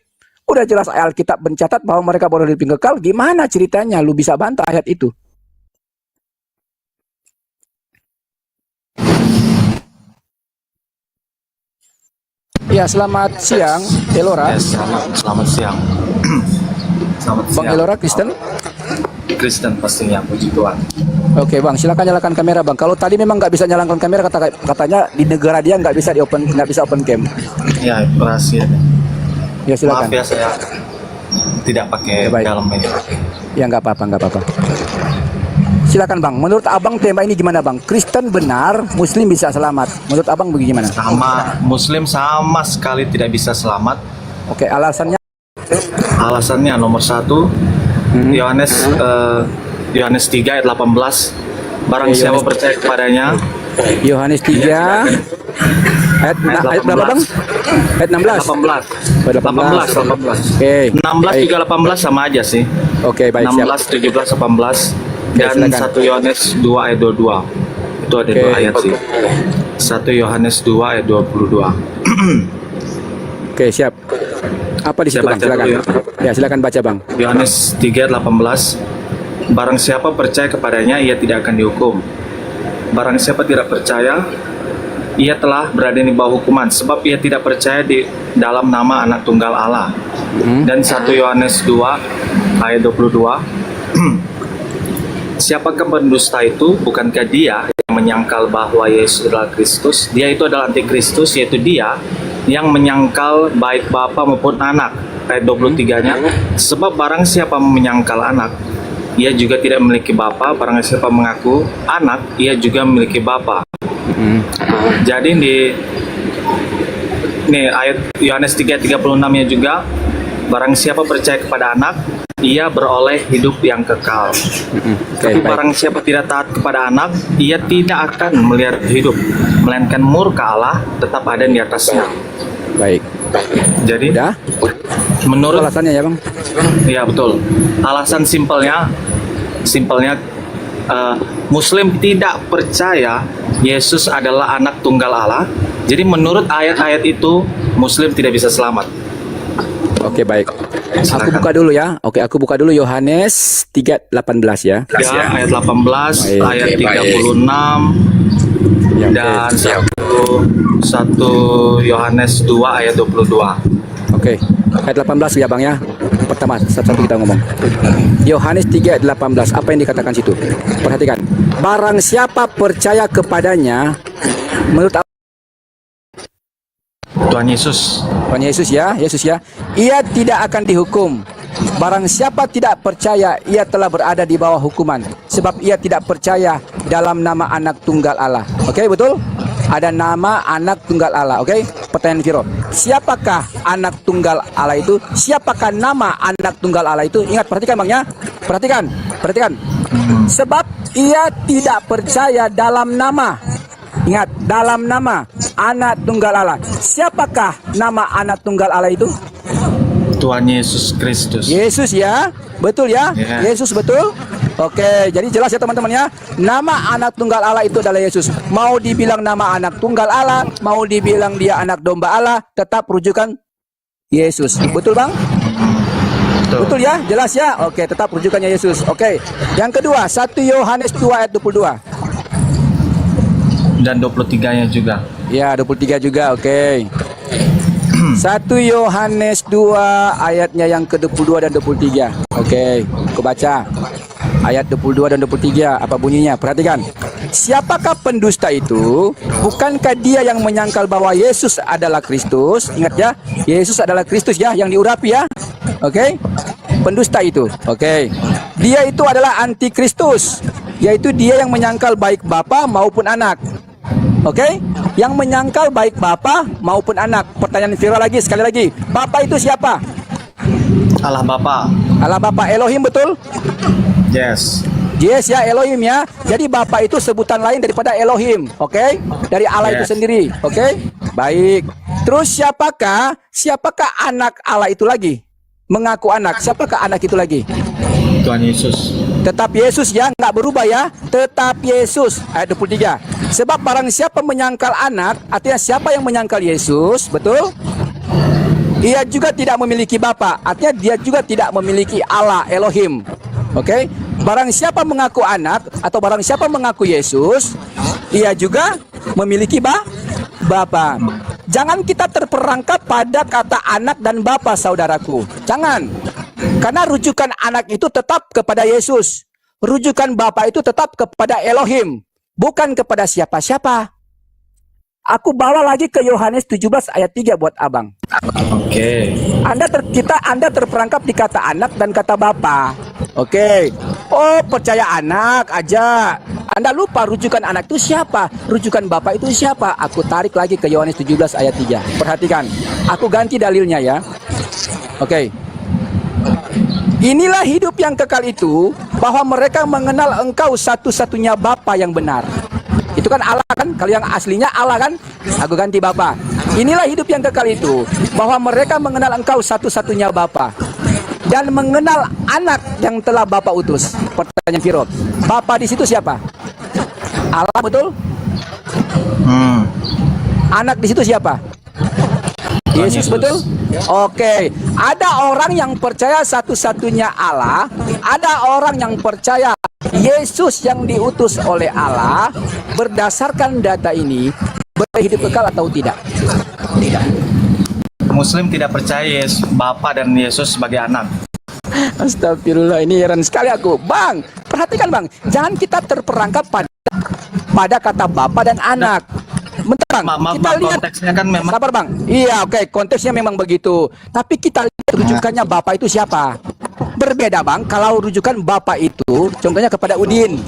udah jelas Alkitab mencatat bahwa mereka boleh hidup kekal. Gimana ceritanya? Lu bisa bantah ayat itu? Ya, selamat siang, Elora. Yes, selamat siang. Selamat Bang siang. Elora Kristen. Kristen pastinya, puji Tuhan. Oke, Bang, silakan nyalakan kamera, Bang. Kalau tadi memang nggak bisa nyalakan kamera, katanya di negara dia nggak bisa nggak bisa open cam. Ya, rahasia. Ya, silakan. Maaf ya, saya tidak pakai Ya, baik. dalam ini. Ya, nggak apa-apa, nggak apa-apa. Silakan, Bang. Menurut Abang tema ini gimana, Bang? Kristen benar, Muslim bisa selamat. Menurut Abang bagaimana? Sama Muslim sama sekali tidak bisa selamat. Oke, alasannya? Alasannya nomor 1, Yohanes 3 ayat 18. Barang Oke, siapa Yohanes- percaya kepadanya, Yohanes 3 ayat berapa, Bang? Ayat 16. 18. Oh, 18. 18. Oke. 16 baik. juga 18 sama aja sih. Oke, baik, siap. 16, 17, 18 dan silakan. 1 Yohanes 2 ayat 22. Itu ada Oke. 2 ayat sih. 1 Yohanes 2 ayat 22. Oke, siap. Apa di situ, Saya Bang? baca Silakan. dulu Ya, silakan baca, Bang. Yohanes 3 ayat 18. Barang siapa percaya kepadanya, ia tidak akan dihukum. Barang siapa tidak percaya, ia telah berada di bawah hukuman, sebab ia tidak percaya di dalam nama Anak Tunggal Allah. Dan 1 Yohanes 2 ayat 22. Siapakah pendusta itu? Bukankah dia yang menyangkal bahwa Yesus adalah Kristus? Dia itu adalah antikristus, yaitu dia yang menyangkal baik Bapa maupun anak. Ayat 23-nya, sebab barang siapa menyangkal anak, ia juga tidak memiliki Bapa. Barang siapa mengaku anak, ia juga memiliki Bapa. Jadi nih ayat Yohanes 3:36-nya juga, barang siapa percaya kepada anak, ia beroleh hidup yang kekal. Oke, Tapi baik. barang siapa tidak taat kepada anak, ia tidak akan melihat hidup, melainkan murka Allah tetap ada di atasnya. Baik. Jadi Udah? menurut Alasannya ya, Bang? ya betul, alasan simpelnya Muslim tidak percaya Yesus adalah anak tunggal Allah. Jadi menurut ayat-ayat itu Muslim tidak bisa selamat. Oke, baik. Aku Silakan. buka dulu ya. Oke, aku buka dulu Yohanes 3:18 ya. Ya, ayat 18, Baik. ayat 36 Ya, oke. dan 1 Yohanes 2 ayat 22. Oke. Ayat 18 ya, Bang ya. Pertama, satu-satu kita ngomong. Yohanes 3:18, apa yang dikatakan situ? Perhatikan. Barang siapa percaya kepadanya, menurut Tuhan Yesus. Tuhan Yesus ya, ia tidak akan dihukum. Barang siapa tidak percaya, ia telah berada di bawah hukuman, sebab ia tidak percaya dalam nama Anak Tunggal Allah. Oke, betul? Ada nama Anak Tunggal Allah. Oke, pertanyaan Viro, siapakah Anak Tunggal Allah itu? Siapakah nama Anak Tunggal Allah itu? Ingat, perhatikan, Bang ya. Perhatikan. Sebab ia tidak percaya dalam nama. Ingat, dalam nama Anak Tunggal Allah. Siapakah nama Anak Tunggal Allah itu? Tuhan Yesus Kristus. Yesus ya, betul ya? Ya. Yesus betul? Oke, jadi jelas ya teman-teman ya. Nama Anak Tunggal Allah itu adalah Yesus. Mau dibilang nama Anak Tunggal Allah, mau dibilang dia anak domba Allah, tetap rujukan Yesus. Betul, Bang? Betul ya? Jelas ya? Oke, tetap rujukannya Yesus. Oke. Yang kedua, 1 Yohanes 2 ayat 22. Dan 23-nya juga. Ya, 23 juga, oke. 1 Yohanes 2 ayatnya yang ke-22 dan 23. Oke, aku baca. Ayat 22 dan 23, apa bunyinya? Perhatikan. Siapakah pendusta itu? Bukankah dia yang menyangkal bahwa Yesus adalah Kristus? Ingat ya, Yesus adalah Kristus ya, yang diurapi ya. Oke? Pendusta itu. Oke. Dia itu adalah antikristus, yaitu dia yang menyangkal baik Bapa maupun anak. Oke, yang menyangkal baik Bapa maupun anak. Pertanyaan viral lagi, sekali lagi. Bapa itu siapa? Allah Bapa. Allah Bapa, Elohim, betul? Yes. Yes ya, Elohim ya. Jadi Bapa itu sebutan lain daripada Elohim. Oke, dari Allah itu Yes. sendiri. Oke, baik. Terus siapakah anak Allah itu lagi? Mengaku anak. Siapakah anak itu lagi? Tuhan Yesus. Tetap Yesus ya, nggak berubah ya. Tetap Yesus. Ayat 23. Sebab barang siapa menyangkal anak, artinya siapa yang menyangkal Yesus, betul? Ia juga tidak memiliki Bapa, artinya dia juga tidak memiliki Allah, Elohim. Oke? Barang siapa mengaku anak atau barang siapa mengaku Yesus, ia juga memiliki Bapa. Jangan kita terperangkap pada kata anak dan bapa, saudaraku. Jangan. Karena rujukan anak itu tetap kepada Yesus. Rujukan bapa itu tetap kepada Elohim, bukan kepada siapa-siapa. Aku bawa lagi ke Yohanes 17 ayat 3 buat abang. Oke. Anda terperangkap di kata anak dan kata bapa. Oke. Oh, percaya anak aja. Anda lupa rujukan anak itu siapa, rujukan bapak itu siapa. Aku tarik lagi ke Yohanes 17 ayat 3. Perhatikan. Aku ganti dalilnya ya. Oke. Inilah hidup yang kekal itu, bahwa mereka mengenal Engkau satu-satunya Bapa yang benar. Itu kan Allah kan, kalau yang aslinya Allah kan. Aku ganti Bapa. Inilah hidup yang kekal itu, bahwa mereka mengenal Engkau satu-satunya Bapa, dan mengenal anak yang telah Bapa utus. Pertanyaan Firo, Bapa di situ siapa? Allah, betul? Anak di situ siapa? Yesus, betul? Oke. Ada orang yang percaya satu-satunya Allah, ada orang yang percaya Yesus yang diutus oleh Allah. Berdasarkan data ini, berhidup kekal atau tidak? Tidak. Muslim tidak percaya Bapa dan Yesus sebagai anak. Astagfirullah, ini heran sekali aku. Bang, perhatikan bang, jangan kita terperangkap pada kata Bapa dan anak. Bentar bang, Maaf, kita lihat konteksnya kan memang. sabar bang. Iya, oke, konteksnya memang begitu. Tapi kita lihat rujukannya Bapak itu siapa. Berbeda bang, kalau rujukan Bapak itu contohnya kepada Udin,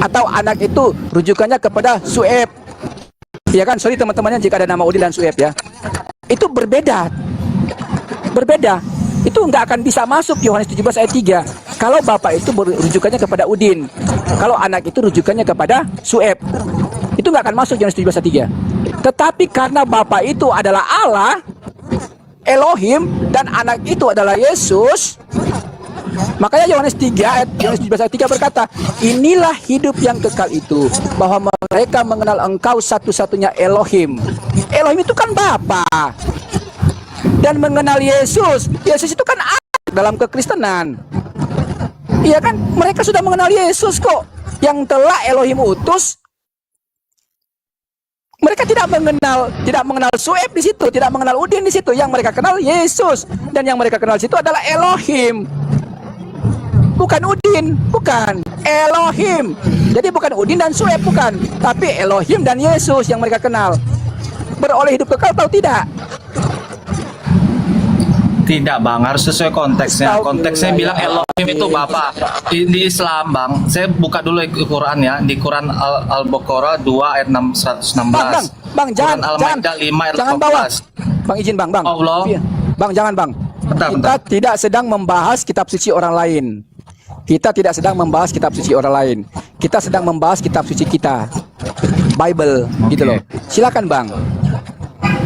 atau anak itu rujukannya kepada Sueb. Iya kan, sorry teman-temannya jika ada nama Udin dan Sueb ya. Itu berbeda. Berbeda. Itu nggak akan bisa masuk Yohanes 17 ayat 3. Kalau Bapak itu rujukannya kepada Udin, kalau anak itu rujukannya kepada Sueb, itu nggak akan masuk Yohanes 17 ayat 3. Tetapi karena Bapa itu adalah Allah, Elohim, dan anak itu adalah Yesus, makanya Yohanes 17 ayat 3 berkata, inilah hidup yang kekal itu, bahwa mereka mengenal Engkau satu-satunya Elohim. Elohim itu kan Bapa. Dan mengenal Yesus. Yesus itu kan anak dalam kekristenan. Iya kan? Mereka sudah mengenal Yesus kok. Yang telah Elohim utus. Mereka tidak mengenal Sueb di situ, tidak mengenal Udin di situ. Yang mereka kenal Yesus, dan yang mereka kenal di situ adalah Elohim. Bukan Udin, bukan Elohim. Jadi bukan Udin dan Sueb, bukan, tapi Elohim dan Yesus yang mereka kenal. Beroleh hidup kekal atau tidak? Tidak bang, harus sesuai konteksnya. Konteksnya bilang Elohim itu Bapa. Di Islam bang, saya buka dulu Quran ya. Di Quran Al-Baqarah 2 ayat 116. Bang, jangan, Al-Maidah 5 ayat jangan 18. bawa. Bang izin bang. Allah. Bang jangan bang. Bentar. Kita tidak sedang membahas kitab suci orang lain. Kita tidak sedang membahas kitab suci orang lain. Kita sedang membahas kitab suci kita, Bible, gitu loh. Silakan bang.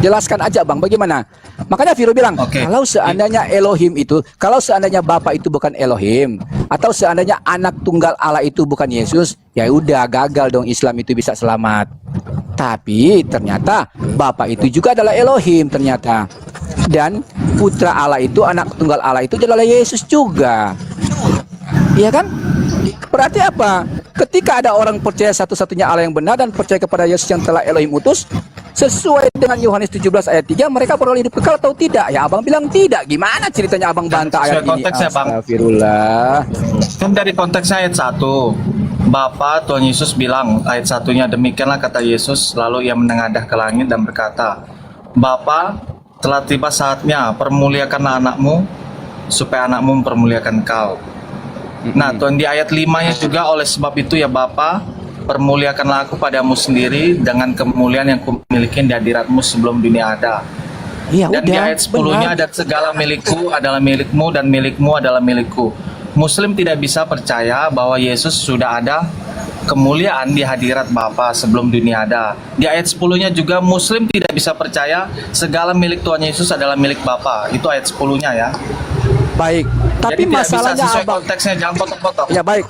Jelaskan aja bang, bagaimana? Makanya Firo bilang, kalau seandainya Elohim itu, kalau seandainya Bapa itu bukan Elohim, atau seandainya anak tunggal Allah itu bukan Yesus, ya udah gagal dong Islam itu bisa selamat. Tapi ternyata Bapa itu juga adalah Elohim ternyata. Dan putra Allah itu, anak tunggal Allah itu adalah Yesus juga. Iya kan? Berarti apa? Ketika ada orang percaya satu-satunya Allah yang benar dan percaya kepada Yesus yang telah Elohim utus, sesuai dengan Yohanes 17 ayat 3, mereka beroleh hidup kekal atau tidak? Ya abang bilang tidak. Gimana ceritanya abang bantah ayat ini? Astagfirullah. Kan dari konteksnya ayat 1. Bapa Tuhan Yesus bilang ayat 1-nya, demikianlah kata Yesus, lalu ia menengadah ke langit dan berkata, Bapa, telah tiba saatnya, permuliakanlah anakmu supaya anakmu mempermuliakan kau. Nah, Tuhan di ayat 5-nya juga, oleh sebab itu ya Bapa, permuliakanlah aku padamu sendiri dengan kemuliaan yang kumiliki di hadiratmu sebelum dunia ada. Ya, Dan udah, di ayat 10-nya ada segala milikku adalah milikmu dan milikmu adalah milikku. Muslim tidak bisa percaya bahwa Yesus sudah ada kemuliaan di hadirat Bapa sebelum dunia ada. Di ayat 10-nya juga Muslim tidak bisa percaya segala milik Tuhan Yesus adalah milik Bapa. Itu ayat 10-nya ya. Baik, tapi jadi masalahnya tidak bisa sesuai abang, konteksnya, jangan potong-potong. ya baik,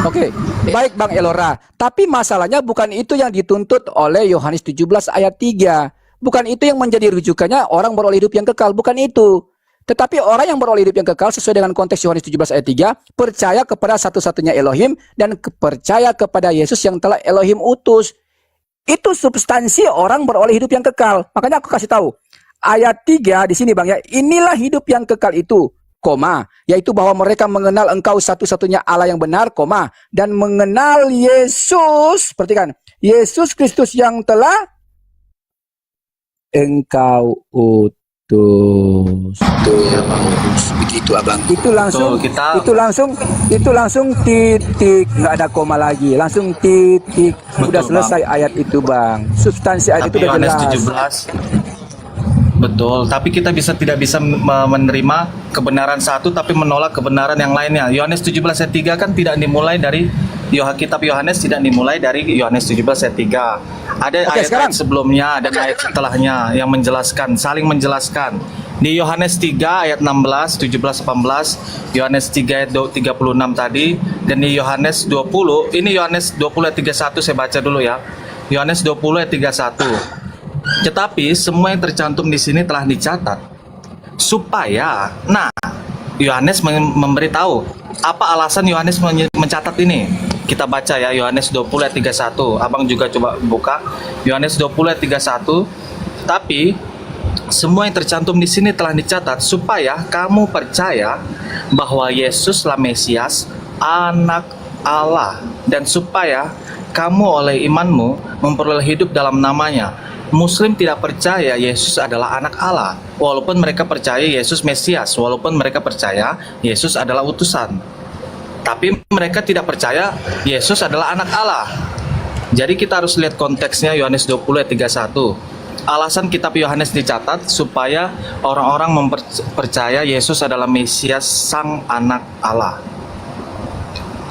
oke, baik Bang Elora. Tapi masalahnya bukan itu yang dituntut oleh Yohanes 17 ayat 3. Bukan itu yang menjadi rujukannya orang beroleh hidup yang kekal, bukan itu. Tetapi orang yang beroleh hidup yang kekal sesuai dengan konteks Yohanes 17 ayat 3, percaya kepada satu-satunya Elohim dan percaya kepada Yesus yang telah Elohim utus. Itu substansi orang beroleh hidup yang kekal. Makanya aku kasih tahu. Ayat 3 di sini Bang ya. Inilah hidup yang kekal itu, koma, yaitu bahwa mereka mengenal Engkau satu-satunya Allah yang benar, koma, dan mengenal Yesus, perhatikan, Yesus Kristus yang telah Engkau utus. Begitu Abang. Itu langsung itu langsung titik, nggak ada koma lagi, langsung titik. Udah selesai ayat itu Bang. Substansi ayat Tapi itu udah Yohanes jelas. 17, betul. Tapi kita tidak bisa menerima kebenaran satu tapi menolak kebenaran yang lainnya. Yohanes 17 ayat 3 kan tidak dimulai dari kitab Yohanes, tidak dimulai dari Yohanes 17 ayat 3. Ada ayat sebelumnya dan ayat setelahnya yang menjelaskan, saling menjelaskan. Di Yohanes 3 ayat 16, 17, 18, Yohanes 3 ayat 36 tadi, dan di Yohanes 20, ini Yohanes 20 ayat 31 saya baca dulu ya. Yohanes 20 ayat 31. Tetapi semua yang tercantum di sini telah dicatat supaya, nah, Yohanes memberitahu apa alasan Yohanes mencatat ini. Kita baca ya, Yohanes 20 ayat 31. Abang juga coba buka Yohanes 20 ayat 31. Tapi semua yang tercantum di sini telah dicatat supaya kamu percaya bahwa Yesuslah Mesias, Anak Allah, dan supaya kamu oleh imanmu memperoleh hidup dalam namanya. Muslim tidak percaya Yesus adalah anak Allah, walaupun mereka percaya Yesus Mesias, walaupun mereka percaya Yesus adalah utusan. Tapi mereka tidak percaya Yesus adalah anak Allah. Jadi kita harus lihat konteksnya Yohanes 20 ayat 31. Alasan kitab Yohanes dicatat supaya orang-orang mempercaya Yesus adalah Mesias, Sang Anak Allah.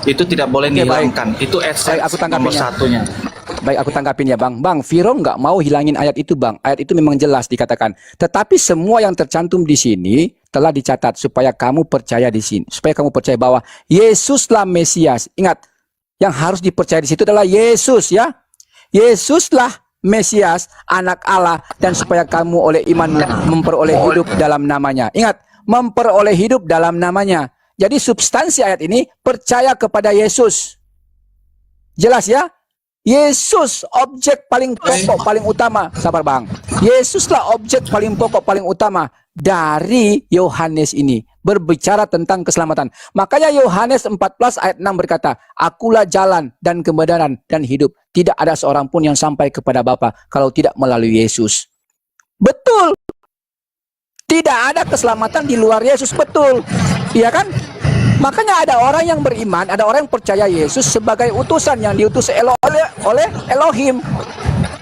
Itu tidak boleh dihilangkan. Itu esensi nomor satunya. Baik, aku tanggapin ya Bang. Bang, Viro nggak mau hilangin ayat itu Bang. Ayat itu memang jelas dikatakan. Tetapi semua yang tercantum di sini telah dicatat supaya kamu percaya di sini. Supaya kamu percaya bahwa Yesuslah Mesias. Ingat, yang harus dipercaya di situ adalah Yesus ya. Yesuslah Mesias, Anak Allah, dan supaya kamu oleh iman memperoleh hidup dalam namanya. Ingat, memperoleh hidup dalam namanya. Jadi substansi ayat ini percaya kepada Yesus. Jelas ya? Yesus objek paling pokok, paling utama. Sabar Bang. Yesuslah objek paling pokok, paling utama dari Yohanes ini. Berbicara tentang keselamatan. Makanya Yohanes 14 ayat 6 berkata, Akulah jalan dan kebenaran dan hidup. Tidak ada seorang pun yang sampai kepada Bapa kalau tidak melalui Yesus. Betul. Tidak ada keselamatan di luar Yesus. Betul. Iya kan? Makanya ada orang yang beriman, ada orang yang percaya Yesus sebagai utusan yang diutus oleh Elohim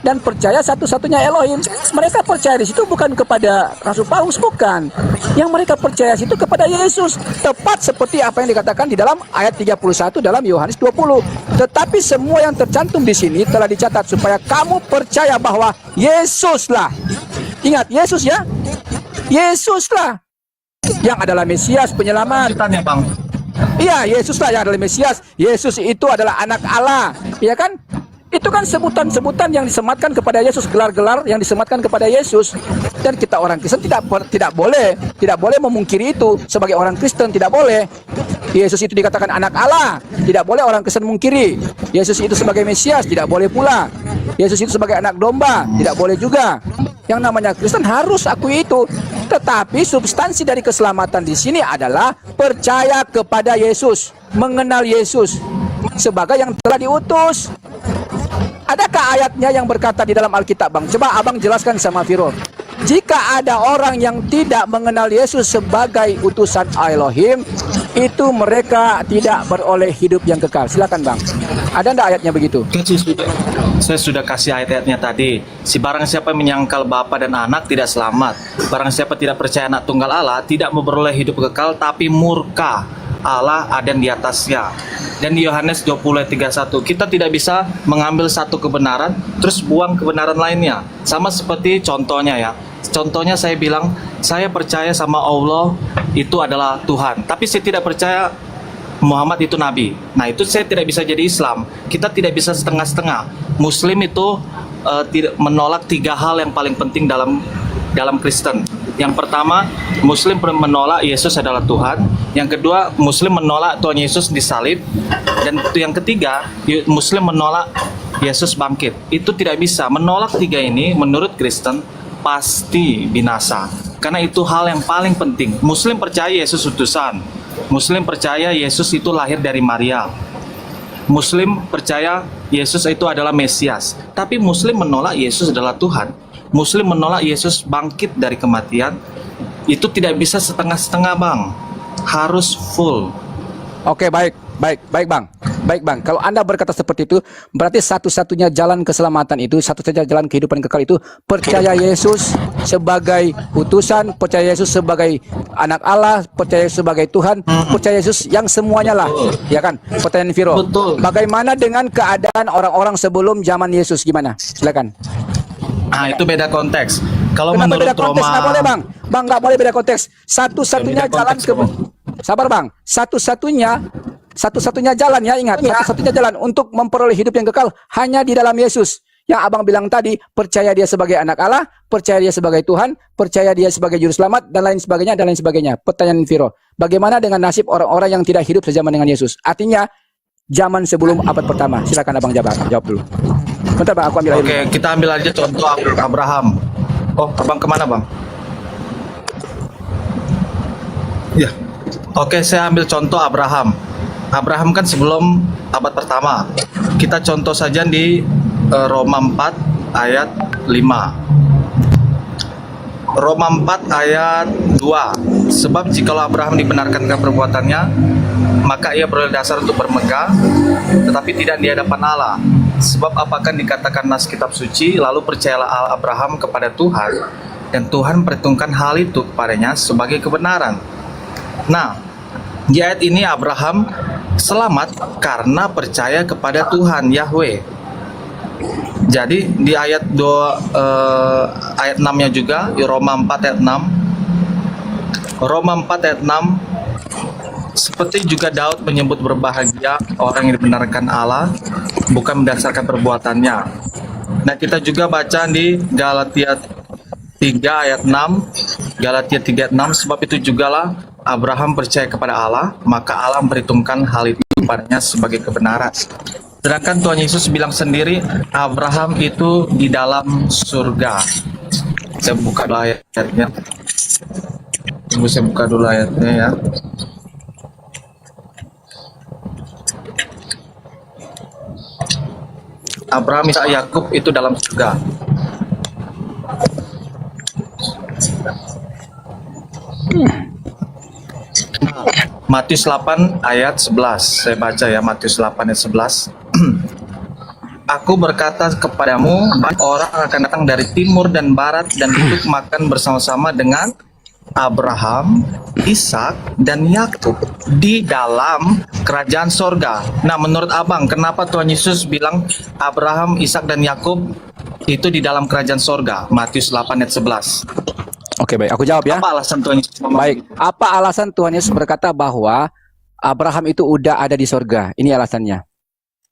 dan percaya satu-satunya Elohim. Mereka percaya di situ bukan kepada Rasul Paulus, bukan. Yang mereka percaya di situ kepada Yesus. Tepat seperti apa yang dikatakan di dalam ayat 31 dalam Yohanes 20. Tetapi semua yang tercantum di sini telah dicatat supaya kamu percaya bahwa Yesuslah. Ingat, Yesus ya. Yesuslah yang adalah Mesias penyelamat. Tanya Bang. Iya, Yesuslah yang adalah Mesias. Yesus itu adalah anak Allah. Iya kan? Itu kan sebutan-sebutan yang disematkan kepada Yesus, gelar-gelar yang disematkan kepada Yesus. Dan kita orang Kristen tidak boleh memungkiri itu. Sebagai orang Kristen tidak boleh. Yesus itu dikatakan anak Allah, tidak boleh orang Kristen mungkiri. Yesus itu sebagai Mesias, tidak boleh pula. Yesus itu sebagai anak domba, tidak boleh juga. Yang namanya Kristen harus akui itu. Tetapi substansi dari keselamatan di sini adalah percaya kepada Yesus, mengenal Yesus sebagai yang telah diutus. Adakah ayatnya yang berkata di dalam Alkitab, Bang? Coba Abang jelaskan sama Viro. Jika ada orang yang tidak mengenal Yesus sebagai utusan Elohim, itu mereka tidak beroleh hidup yang kekal. Silakan Bang. Ada enggak ayatnya begitu? Saya sudah kasih ayat-ayatnya tadi. Si barang siapa menyangkal Bapa dan Anak tidak selamat. Barang siapa tidak percaya Anak Tunggal Allah tidak memperoleh hidup kekal, tapi murka Allah ada di atasnya. Dan di Yohanes 20 ayat 31, kita tidak bisa mengambil satu kebenaran terus buang kebenaran lainnya. Sama seperti contohnya ya. Contohnya saya bilang, saya percaya sama Allah itu adalah Tuhan, tapi saya tidak percaya Muhammad itu nabi. Nah, itu saya tidak bisa jadi Islam. Kita tidak bisa setengah-setengah. Muslim itu tidak menolak 3 hal yang paling penting dalam Kristen. Yang pertama, Muslim menolak Yesus adalah Tuhan. Yang kedua, Muslim menolak Tuhan Yesus disalib. Dan yang ketiga, Muslim menolak Yesus bangkit. Itu tidak bisa. Menolak tiga ini menurut Kristen pasti binasa. Karena itu hal yang paling penting. Muslim percaya Yesus utusan. Muslim percaya Yesus itu lahir dari Maria. Muslim percaya Yesus itu adalah Mesias. Tapi Muslim menolak Yesus adalah Tuhan. Muslim menolak Yesus bangkit dari kematian. Itu tidak bisa setengah-setengah, Bang. Harus full. Oke, baik, bang. Kalau Anda berkata seperti itu, berarti satu-satunya jalan keselamatan itu, satu-satunya jalan kehidupan kekal itu percaya Yesus sebagai utusan, percaya Yesus sebagai anak Allah, percaya Yesus sebagai Tuhan, percaya Yesus yang semuanya lah, ya kan? Pertanyaan Viro. Betul. Bagaimana dengan keadaan orang-orang sebelum zaman Yesus? Gimana? Silakan. Nah, itu beda konteks. Kalau Kenapa menurut beda konteks? Roma, Nggak boleh, bang. Bang, nggak boleh beda konteks. Satu-satunya Beda jalan konteks, ke... Bang. Sabar, bang. Satu-satunya jalan, ya, ingat. Satu-satunya jalan untuk memperoleh hidup yang kekal hanya di dalam Yesus. Yang abang bilang tadi, percaya dia sebagai anak Allah, percaya dia sebagai Tuhan, percaya dia sebagai juru selamat, dan lain sebagainya. Pertanyaan Viro, bagaimana dengan nasib orang-orang yang tidak hidup sejaman dengan Yesus? Artinya, zaman sebelum abad pertama. Silakan abang jawab dulu. Bentar, bang, aku ambil air oke, dulu. kita ambil aja contoh Abraham. Oh, abang kemana, Bang? Ya. Oke, saya ambil contoh Abraham. Abraham kan sebelum abad pertama. Kita contoh saja di Roma 4 ayat 5. Roma 4 ayat 2. Sebab jikalau Abraham dibenarkan ke perbuatannya, maka ia beroleh dasar untuk bermegah, tetapi tidak di hadapan Allah. Sebab apakah dikatakan nas kitab suci, lalu percayalah Abraham kepada Tuhan, dan Tuhan perhitungkan hal itu kepadanya sebagai kebenaran. Nah, di ayat ini Abraham selamat karena percaya kepada Tuhan Yahweh. Jadi di ayat 6-nya juga, di Roma 4 ayat 6. Roma 4 ayat 6, seperti juga Daud menyebut berbahagia orang yang dibenarkan Allah, bukan berdasarkan perbuatannya. Nah, kita juga baca di Galatia 3 ayat 6, Galatia 3 ayat 6, sebab itu jugalah Abraham percaya kepada Allah, maka Allah memperhitungkan hal itu kepadanya sebagai kebenaran. Sedangkan Tuhan Yesus bilang sendiri, Abraham itu di dalam surga. Saya buka dulu ayatnya. Tunggu, saya buka dulu ayatnya ya. Abraham, Ishak, Yakub itu dalam surga. Matius 8 ayat 11. Saya baca ya, Matius 8 ayat 11. Aku berkata kepadamu, banyak orang akan datang dari timur dan barat dan duduk makan bersama-sama dengan Abraham, Ishak, dan Yakub di dalam kerajaan sorga. Nah, menurut abang, kenapa Tuhan Yesus bilang Abraham, Ishak, dan Yakub itu di dalam kerajaan sorga? Matius 8 ayat 11. Oke, baik. Aku jawab ya. Apa alasan Tuhan Yesus ngomong Baik. begitu? Apa alasan Tuhan Yesus berkata bahwa Abraham itu udah ada di sorga? Ini alasannya.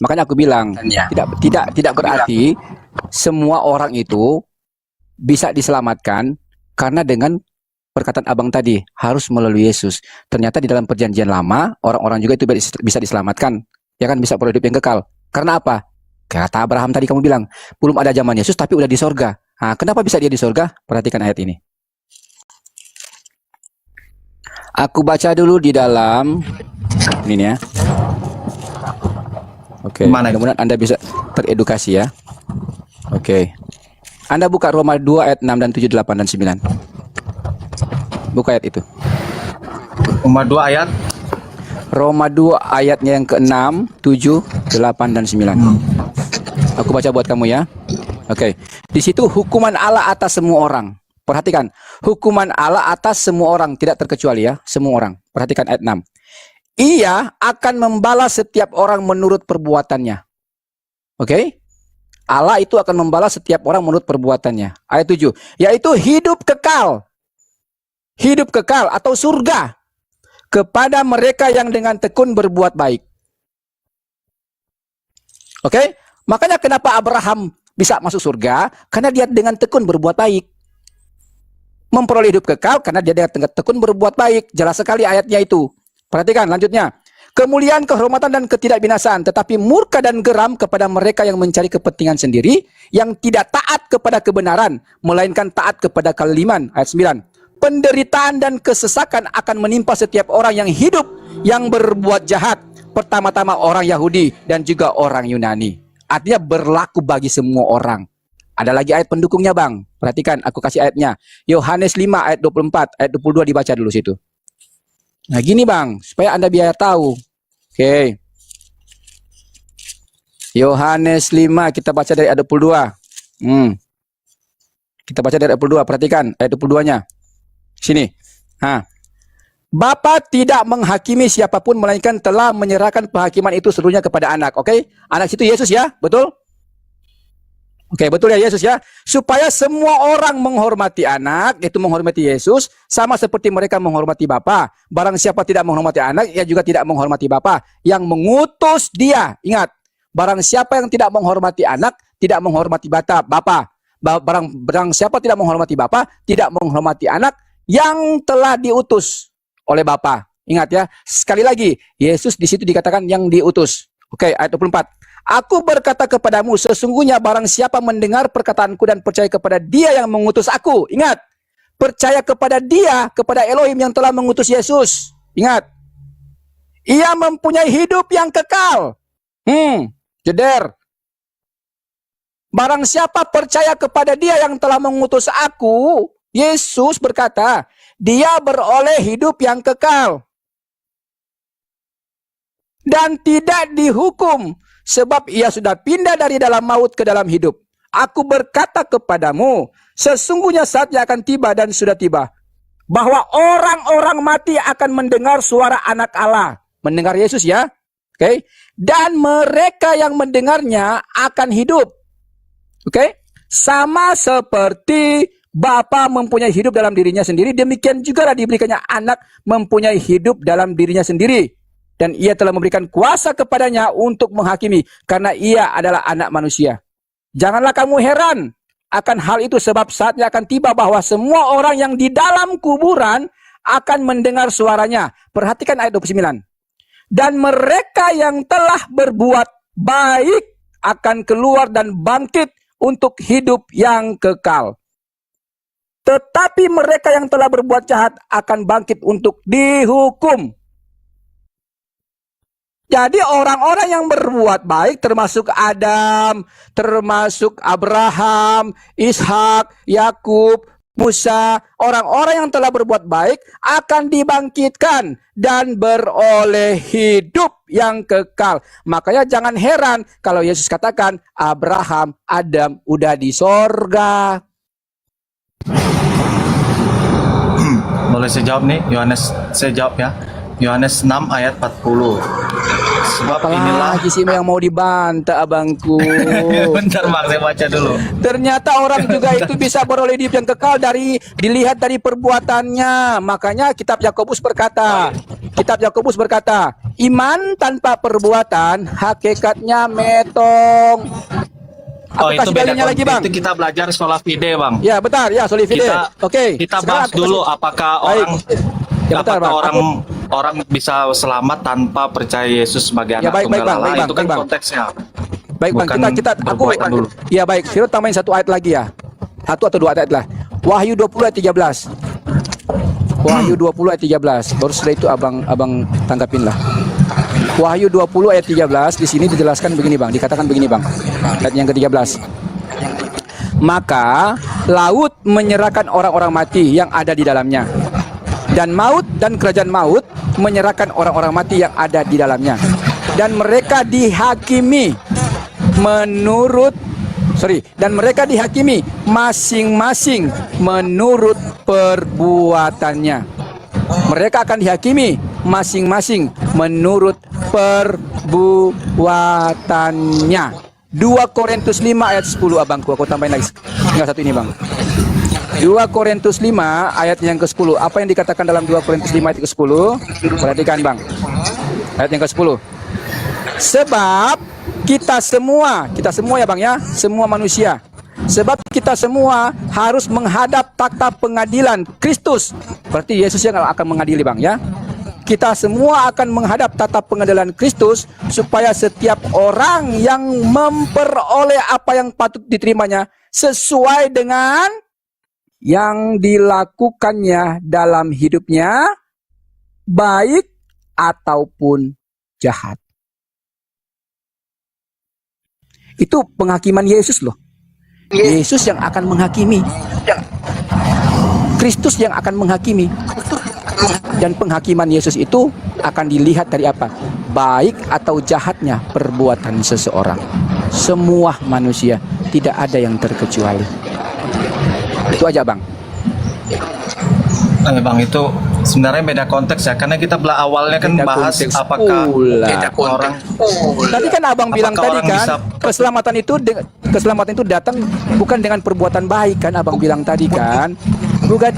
Makanya aku bilang tidak berarti semua orang itu bisa diselamatkan karena dengan perkataan abang tadi harus melalui Yesus. Ternyata di dalam perjanjian lama orang-orang juga itu bisa diselamatkan, ya kan, bisa berhidup yang kekal. Karena apa? Kata Abraham tadi kamu bilang belum ada zaman Yesus tapi udah di sorga. Nah, kenapa bisa dia di sorga? Perhatikan ayat ini. Aku baca dulu di dalam ini ya. Oke, Mana? mudah-mudahan Anda bisa teredukasi ya. Oke. Anda buka Roma 2 ayat 6 dan 7, 8 dan 9. Buka ayat itu. Roma 2 ayat. Roma 2 ayatnya yang ke-6, 7, 8 dan 9. Aku baca buat kamu ya. Oke. Di situ hukuman Allah atas semua orang. Perhatikan, hukuman Allah atas semua orang, tidak terkecuali ya, semua orang. Perhatikan ayat 6. Ia akan membalas setiap orang menurut perbuatannya. Oke? Allah itu akan membalas setiap orang menurut perbuatannya. Ayat 7, yaitu hidup kekal. Hidup kekal atau surga kepada mereka yang dengan tekun berbuat baik. Oke? Makanya kenapa Abraham bisa masuk surga? Karena dia dengan tekun berbuat baik. Memperoleh hidup kekal karena dia dengan tekun berbuat baik. Jelas sekali ayatnya itu. Perhatikan lanjutnya. kemuliaan, kehormatan, dan ketidakbinasaan, tetapi murka dan geram kepada mereka yang mencari kepentingan sendiri, yang tidak taat kepada kebenaran, melainkan taat kepada kaliman. Ayat 9. Penderitaan dan kesesakan akan menimpa setiap orang yang hidup, yang berbuat jahat, pertama-tama orang Yahudi dan juga orang Yunani. Artinya berlaku bagi semua orang. Ada lagi ayat pendukungnya, Bang. Perhatikan, aku kasih ayatnya. Yohanes 5 ayat 24, ayat 22 dibaca dulu situ. Nah gini, Bang, supaya Anda biar tahu. Oke. Yohanes 5, kita baca dari ayat 22. Kita baca dari ayat 22, perhatikan ayat 22-nya. Sini. Bapa tidak menghakimi siapapun, melainkan telah menyerahkan penghakiman itu seluruhnya kepada anak. Oke? Anak itu Yesus ya? Betul? Oke, betul ya, Yesus ya? Supaya semua orang menghormati anak, yaitu menghormati Yesus, sama seperti mereka menghormati Bapa. Barang siapa tidak menghormati anak, ia juga tidak menghormati Bapa yang mengutus dia. Ingat, barang siapa yang tidak menghormati anak, tidak menghormati Bapa. Barang siapa tidak menghormati Bapa, tidak menghormati anak yang telah diutus oleh Bapa. Ingat ya, sekali lagi, Yesus di situ dikatakan yang diutus. Oke, ayat 24. Aku berkata kepadamu, sesungguhnya barang siapa mendengar perkataanku dan percaya kepada dia yang mengutus aku. Ingat, percaya kepada dia, kepada Elohim yang telah mengutus Yesus. Ingat, ia mempunyai hidup yang kekal. Jeder. Barang siapa percaya kepada dia yang telah mengutus aku, Yesus berkata, dia beroleh hidup yang kekal. Dan tidak dihukum, sebab ia sudah pindah dari dalam maut ke dalam hidup. Aku berkata kepadamu, sesungguhnya saatnya akan tiba dan sudah tiba, bahwa orang-orang mati akan mendengar suara anak Allah. Mendengar Yesus ya. Oke. Dan mereka yang mendengarnya akan hidup. Oke. Sama seperti Bapa mempunyai hidup dalam dirinya sendiri, demikian juga diberikannya anak mempunyai hidup dalam dirinya sendiri. Dan ia telah memberikan kuasa kepadanya untuk menghakimi, karena ia adalah anak manusia. Janganlah kamu heran akan hal itu, sebab saatnya akan tiba bahwa semua orang yang di dalam kuburan akan mendengar suaranya. Perhatikan ayat 29. Dan mereka yang telah berbuat baik akan keluar dan bangkit untuk hidup yang kekal. Tetapi mereka yang telah berbuat jahat akan bangkit untuk dihukum. Jadi orang-orang yang berbuat baik, termasuk Adam, termasuk Abraham, Ishak, Yakub, Musa, orang-orang yang telah berbuat baik akan dibangkitkan dan beroleh hidup yang kekal. Makanya jangan heran kalau Yesus katakan Abraham, Adam udah di sorga. Boleh saya jawab nih, Yohanes, saya jawab ya. Yohanes 6 ayat 40. Sebab inilah Apalagi sih yang mau dibantah abangku. bentar Bang, saya baca dulu. Ternyata orang juga itu bisa beroleh hidup yang kekal dilihat dari perbuatannya. Makanya kitab Yakobus berkata, iman tanpa perbuatan hakikatnya metong. Aku Itu kasih beda dalilnya lagi, Bang. Itu kita belajar sola fide, Bang. Ya, benar. Ya, sola fide. Oke. Kita Sekarang bahas aku dulu kasih- apakah Baik. Ya, bentar, Bang. orang bisa selamat tanpa percaya Yesus sebagai Ya, anak baik, tunggal Bang, Allah. baik, Itu Bang, kan baik, Bang. konteksnya. Baik, Bang, Bukan aku perbuatan dulu. ya baik, Firman tambahin satu ayat lagi ya. Satu atau dua ayat lah. Wahyu 20 ayat 13. Wahyu 20 ayat 13. Baru setelah itu abang tanggapin lah. Wahyu 20 ayat 13 di sini dijelaskan begini, Bang. Dikatakan begini, Bang. Ayat yang ke-13. Maka laut menyerahkan orang-orang mati yang ada di dalamnya. Dan maut dan kerajaan maut menyerahkan orang-orang mati yang ada di dalamnya. Dan mereka dihakimi masing-masing menurut perbuatannya. Mereka akan dihakimi masing-masing menurut perbuatannya. 2 Korintus 5 ayat 10 abangku, aku tambahin lagi. Tinggal satu ini, Bang. 2 Korintus 5 ayat yang ke-10. Apa yang dikatakan dalam 2 Korintus 5 ayat ke-10? Perhatikan, Bang. Ayat yang ke-10. Sebab kita semua ya, Bang ya, semua manusia. Sebab kita semua harus menghadap takhta pengadilan Kristus. Berarti Yesus yang akan mengadili, Bang ya. kita semua akan menghadap tata pengadilan Kristus supaya setiap orang yang memperoleh apa yang patut diterimanya sesuai dengan yang dilakukannya dalam hidupnya, baik ataupun jahat. Itu penghakiman Yesus loh. Yesus yang akan menghakimi. Kristus yang akan menghakimi. Dan penghakiman Yesus itu akan dilihat dari apa? Baik atau jahatnya perbuatan seseorang. Semua manusia, tidak ada yang terkecuali. Itu aja, Bang. Bang, itu sebenarnya beda konteks ya, karena kita awalnya kan Beda bahas konteks apakah pula. orang Tadi kan abang bilang Apakah tadi orang kan bisa- keselamatan itu datang bukan dengan perbuatan baik kan abang bilang tadi kan, bukan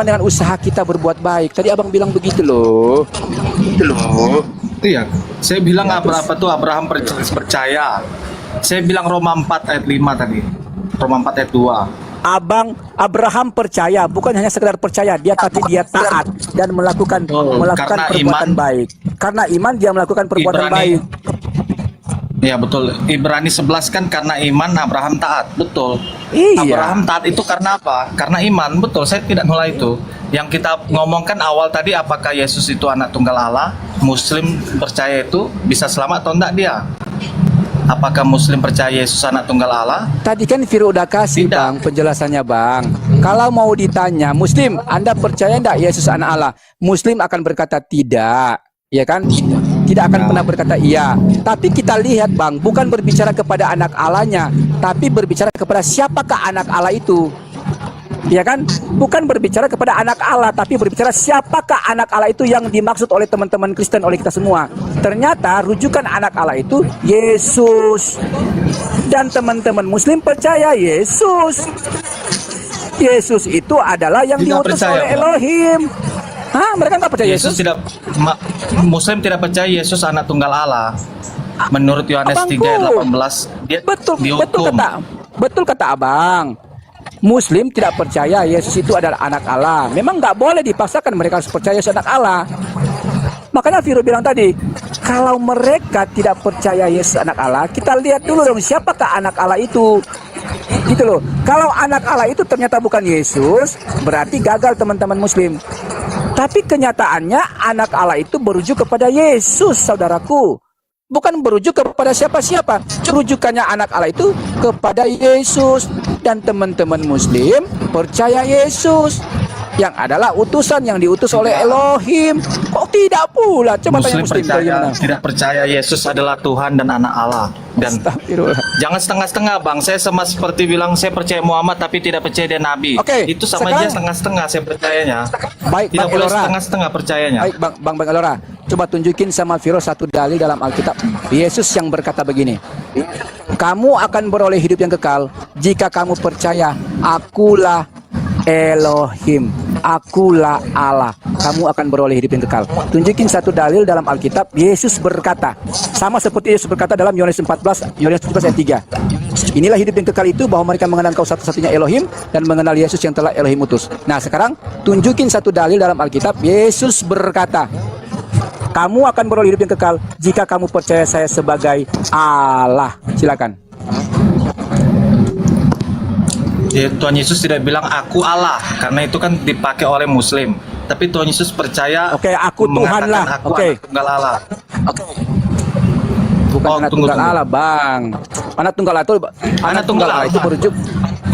dengan usaha kita berbuat baik. Tadi abang bilang begitu loh. iya, saya bilang Abraham percaya. Saya bilang Roma 4 ayat 5 tadi. Roma 4 ayat 2. Abraham percaya, bukan hanya sekedar percaya, tapi dia taat dan melakukan karena perbuatan iman. baik. Karena iman dia melakukan perbuatan baik. Ya betul. Ibrani 11 kan karena iman Abraham taat. Betul. Iya. Abraham taat itu karena apa? Karena iman. Betul, saya tidak nolak itu. Yang kita ngomongkan awal tadi, apakah Yesus itu anak tunggal Allah? Muslim percaya itu bisa selamat atau enggak dia? Apakah Muslim percaya Yesus anak tunggal Allah? Tadi kan Viro udah kasih Tidak. bang penjelasannya bang. Kalau mau ditanya Muslim, Anda percaya enggak Yesus anak Allah? Muslim akan berkata tidak, ya kan? Tidak akan pernah berkata iya. Tapi kita lihat bang, bukan berbicara kepada anak Allahnya, tapi berbicara kepada siapakah anak Allah itu. Ya kan? Bukan berbicara kepada anak Allah, tapi berbicara siapakah anak Allah itu yang dimaksud oleh teman-teman Kristen, oleh kita semua. Ternyata rujukan anak Allah itu Yesus. Dan teman-teman Muslim percaya Yesus. Yesus itu adalah yang Tidak diutus percaya, oleh Bang. Elohim. Hah? Mereka nggak percaya Yesus? Muslim tidak percaya Yesus anak tunggal Allah. Menurut Yohanes Abangku. 3 ayat 18 dia dihukum. Betul kata abang. Muslim tidak percaya Yesus itu adalah anak Allah. Memang nggak boleh dipaksakan mereka harus percaya Yesus anak Allah. Makanya Viro bilang tadi, kalau mereka tidak percaya Yesus anak Allah, kita lihat dulu dong siapakah anak Allah itu. Gitu loh. Kalau anak Allah itu ternyata bukan Yesus, berarti gagal teman-teman Muslim. Tapi kenyataannya anak Allah itu merujuk kepada Yesus, saudaraku. Bukan merujuk kepada siapa-siapa. Rujukannya anak Allah itu kepada Yesus. Dan teman-teman Muslim percaya Yesus yang adalah utusan yang diutus oleh Elohim. Kok tidak pula? Coba tanya Muslim bagaimana? Tidak percaya Yesus adalah Tuhan dan anak Allah. Dan Astagfirullah. jangan setengah-setengah bang. Saya sama seperti bilang saya percaya Muhammad tapi tidak percaya dia Nabi. Oke, itu sama sekarang- aja setengah-setengah saya percayanya. Baik, Tidak Bang boleh Elora. setengah-setengah percayanya. Baik, Bang Elora. Coba tunjukin sama Viro satu dalil dalam Alkitab. Yesus yang berkata begini. Kamu akan beroleh hidup yang kekal jika kamu percaya akulah Elohim, akulah Allah. Kamu akan beroleh hidup yang kekal. Tunjukin satu dalil dalam Alkitab. Yesus berkata, sama seperti Yesus berkata dalam Yohanes 14, Yohanes 17 ayat 3. Inilah hidup yang kekal itu, bahwa mereka mengenal Engkau satu-satunya Elohim dan mengenal Yesus yang telah Elohim utus. Nah sekarang tunjukin satu dalil dalam Alkitab. Yesus berkata, kamu akan beroleh hidup yang kekal jika kamu percaya saya sebagai Allah. Silakan. Ya, Tuhan Yesus tidak bilang aku Allah, karena itu kan dipakai oleh Muslim. Tapi Tuhan Yesus percaya. Oke, aku Tuhan mengatakan lah. Aku Oke. anak tunggal Allah. Bukan Oh, anak tunggu. tunggal Allah, Bang. Anak tunggal Allah itu Tunggal Allah itu Allah. merujuk.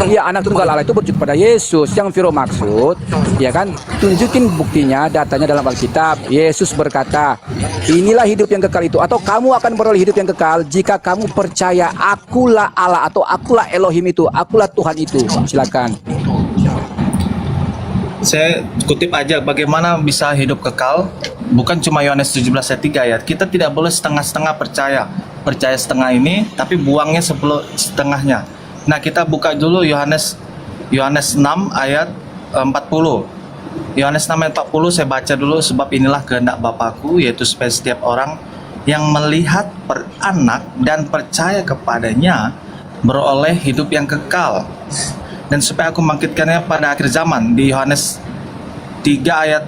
Iya, anak tunggal Allah itu merujuk pada Yesus. Yang Viro maksud, ya kan? Tunjukin buktinya, datanya dalam Alkitab. Yesus berkata, inilah hidup yang kekal itu, atau kamu akan beroleh hidup yang kekal jika kamu percaya akulah Allah, atau akulah Elohim itu, akulah Tuhan itu. Silakan. Saya kutip aja bagaimana bisa hidup kekal. Bukan cuma Yohanes 17 ayat 3 ya. Kita tidak boleh setengah-setengah percaya. Percaya setengah ini, tapi buangnya setengahnya. Nah, kita buka dulu Yohanes 6 ayat 40. Yohanes 6 ayat 40 saya baca dulu. Sebab inilah kehendak Bapakku, yaitu supaya setiap orang yang melihat anak dan percaya kepadanya beroleh hidup yang kekal, dan supaya aku membangkitkannya pada akhir zaman. Di Yohanes 3 ayat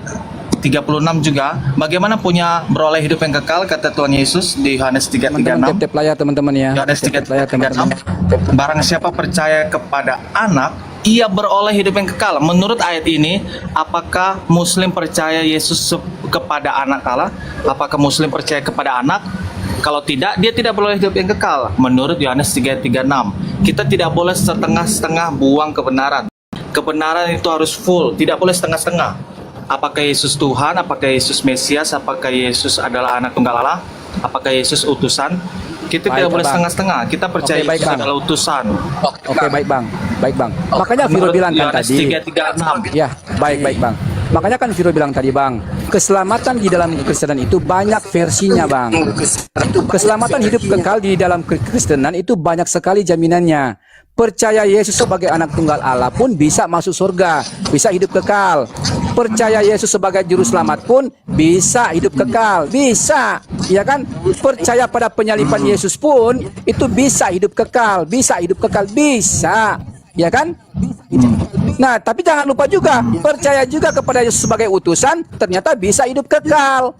36 juga, bagaimana punya beroleh hidup yang kekal, kata Tuhan Yesus di Yohanes Teman-teman 3:36. tap layar teman-teman ya. Yohanes Tap layar teman-teman. 3:36. Barang siapa percaya kepada anak, ia beroleh hidup yang kekal. Menurut ayat ini, apakah Muslim percaya Yesus kepada anak Allah? Apakah Muslim percaya kepada anak? Kalau tidak, dia tidak beroleh hidup yang kekal. Menurut Yohanes 3:36, kita tidak boleh setengah-setengah buang kebenaran. Kebenaran itu harus full, tidak boleh setengah-setengah. Apakah Yesus Tuhan? Apakah Yesus Mesias? Apakah Yesus adalah anak tunggal Allah? Apakah Yesus utusan? Kita Baik, tidak boleh Bang. setengah-setengah. Kita percaya Oke, baik, Yesus Bang. adalah utusan. Oke, baik Bang. Baik Bang. Makanya Viro Menurut bilang kan Yohanes tadi. 3:36. Ya, baik Bang. Makanya kan Viro bilang tadi Bang, keselamatan di dalam kekristenan itu banyak versinya Bang. Keselamatan hidup kekal di dalam kekristenan itu banyak sekali jaminannya. Percaya Yesus sebagai anak tunggal Allah pun bisa masuk surga, bisa hidup kekal. Percaya Yesus sebagai juru selamat pun bisa hidup kekal, bisa, ya kan? Percaya pada penyaliban Yesus pun itu bisa hidup kekal, bisa hidup kekal, bisa, ya kan? Nah, tapi jangan lupa juga, percaya juga kepada Yesus sebagai utusan, ternyata bisa hidup kekal.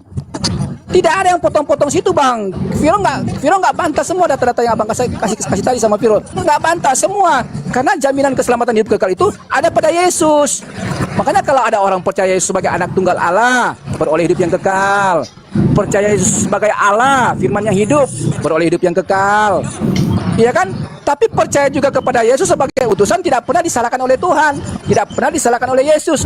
Tidak ada yang potong-potong situ Bang. Viro nggak bantah semua data-data yang Abang kasih tadi sama Viro. Nggak bantah semua. Karena jaminan keselamatan hidup kekal itu ada pada Yesus. Makanya kalau ada orang percaya Yesus sebagai anak tunggal Allah, beroleh hidup yang kekal. Percaya Yesus sebagai Allah, firman-Nya hidup, beroleh hidup yang kekal. Iya kan? Tapi percaya juga kepada Yesus sebagai utusan tidak pernah disalahkan oleh Tuhan, tidak pernah disalahkan oleh Yesus.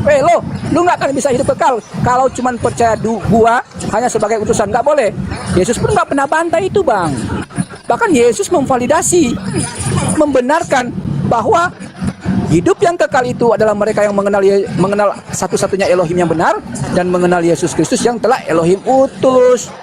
Lu nggak akan bisa hidup kekal kalau cuman percaya gua hanya sebagai utusan, nggak boleh. Yesus pun nggak pernah bantah itu Bang. Bahkan Yesus memvalidasi, membenarkan bahwa hidup yang kekal itu adalah mereka yang mengenal satu-satunya Elohim yang benar dan mengenal Yesus Kristus yang telah Elohim utus.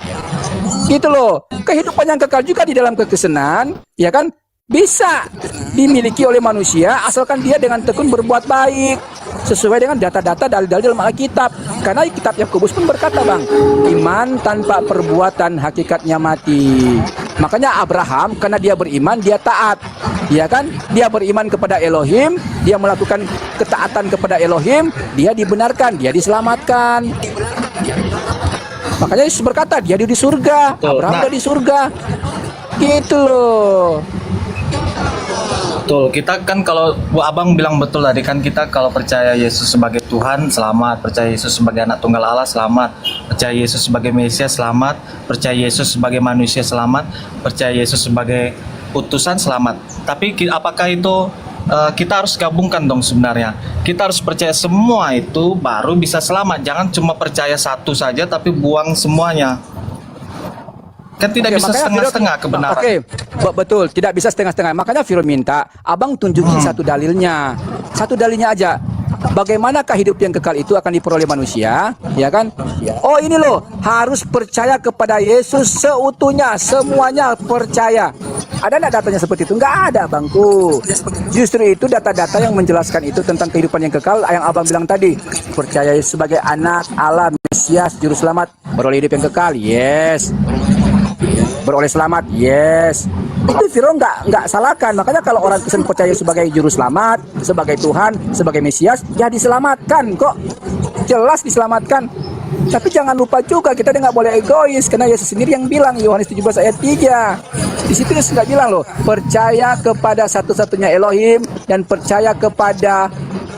Gitu loh. Kehidupan yang kekal juga di dalam kekristenan, ya kan? Bisa dimiliki oleh manusia asalkan dia dengan tekun berbuat baik sesuai dengan data-data dalil-dalil dalam Alkitab. Karena kitab Yakobus pun berkata Bang, iman tanpa perbuatan hakikatnya mati. Makanya Abraham karena dia beriman dia taat, ya kan? Dia beriman kepada Elohim, dia melakukan ketaatan kepada Elohim, dia dibenarkan, dia diselamatkan. Makanya Yesus berkata dia di surga, Abraham ada di surga. Gitu loh. Betul, kita kan kalau Abang bilang betul tadi kan, kita kalau percaya Yesus sebagai Tuhan selamat, percaya Yesus sebagai anak tunggal Allah selamat, percaya Yesus sebagai Mesias selamat, percaya Yesus sebagai manusia selamat, percaya Yesus sebagai utusan selamat. Tapi apakah itu kita harus gabungkan dong sebenarnya? Kita harus percaya semua itu baru bisa selamat. Jangan cuma percaya satu saja tapi buang semuanya. Kan tidak bisa setengah-setengah kebenaran. Oke, betul, tidak bisa setengah-setengah. Makanya Viro minta Abang tunjukin satu dalilnya. Satu dalilnya aja. Bagaimanakah hidup yang kekal itu akan diperoleh manusia, ya kan? Oh ini loh, harus percaya kepada Yesus seutuhnya, semuanya percaya. Ada nggak datanya seperti itu? Nggak ada Bangku. Justru itu data-data yang menjelaskan itu tentang kehidupan yang kekal yang Abang bilang tadi. Percaya Yesus sebagai anak Allah, Mesias, Juru Selamat, beroleh hidup yang kekal, yes. Beroleh selamat, yes. Itu Viro nggak salahkan. Makanya kalau orang Kristen percaya sebagai juru selamat, sebagai Tuhan, sebagai Mesias, ya diselamatkan kok. Jelas diselamatkan. Tapi jangan lupa juga kita nggak boleh egois, karena Yesus sendiri yang bilang, Yohanes 17 ayat 3. Di situ Yesus nggak bilang loh, percaya kepada satu-satunya Elohim dan percaya kepada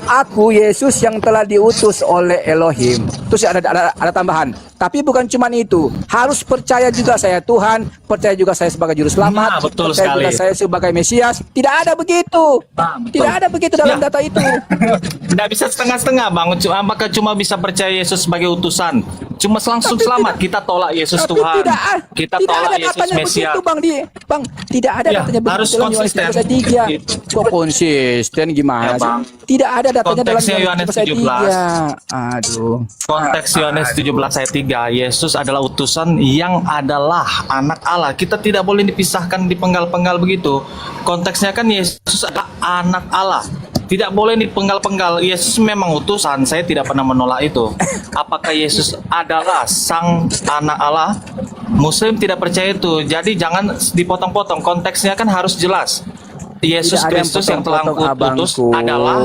Aku Yesus yang telah diutus oleh Elohim. Terus ada tambahan. Tapi bukan cuma itu, harus percaya juga saya Tuhan, percaya juga saya sebagai juru selamat, Nah, betul percaya sekali. juga saya sebagai Mesias. Tidak ada begitu. Nah, betul. Tidak ada begitu dalam data itu. Tidak bisa setengah-setengah Bang. Apakah cuma bisa percaya Yesus sebagai utusan? Cuma langsung Tapi selamat. Kita tolak Yesus Tapi Tuhan. tidak Kita tolak ada Yesus datanya Mesias. begitu Bang, tidak ada Ya, datanya begitu harus dalam Yohanes konsisten. 17 ayat 3. Kok konsisten gimana Ya, sih? Bang. Tidak ada datanya dalam Konteksnya Yohanes Yohanes 17 ayat 3. Aduh. Konteks Yohanes 17 ayat 3, Yesus adalah utusan yang adalah anak Allah. Kita tidak boleh dipisahkan di penggal-penggal begitu. Konteksnya kan Yesus adalah anak Allah. Tidak boleh dipenggal-penggal. Yesus memang utusan, saya tidak pernah menolak itu. Apakah Yesus adalah sang anak Allah? Muslim tidak percaya itu. Jadi jangan dipotong-potong. Konteksnya kan harus jelas. Yesus Tidak ada yang Kristus yang telah potong-potong, utus abangku. adalah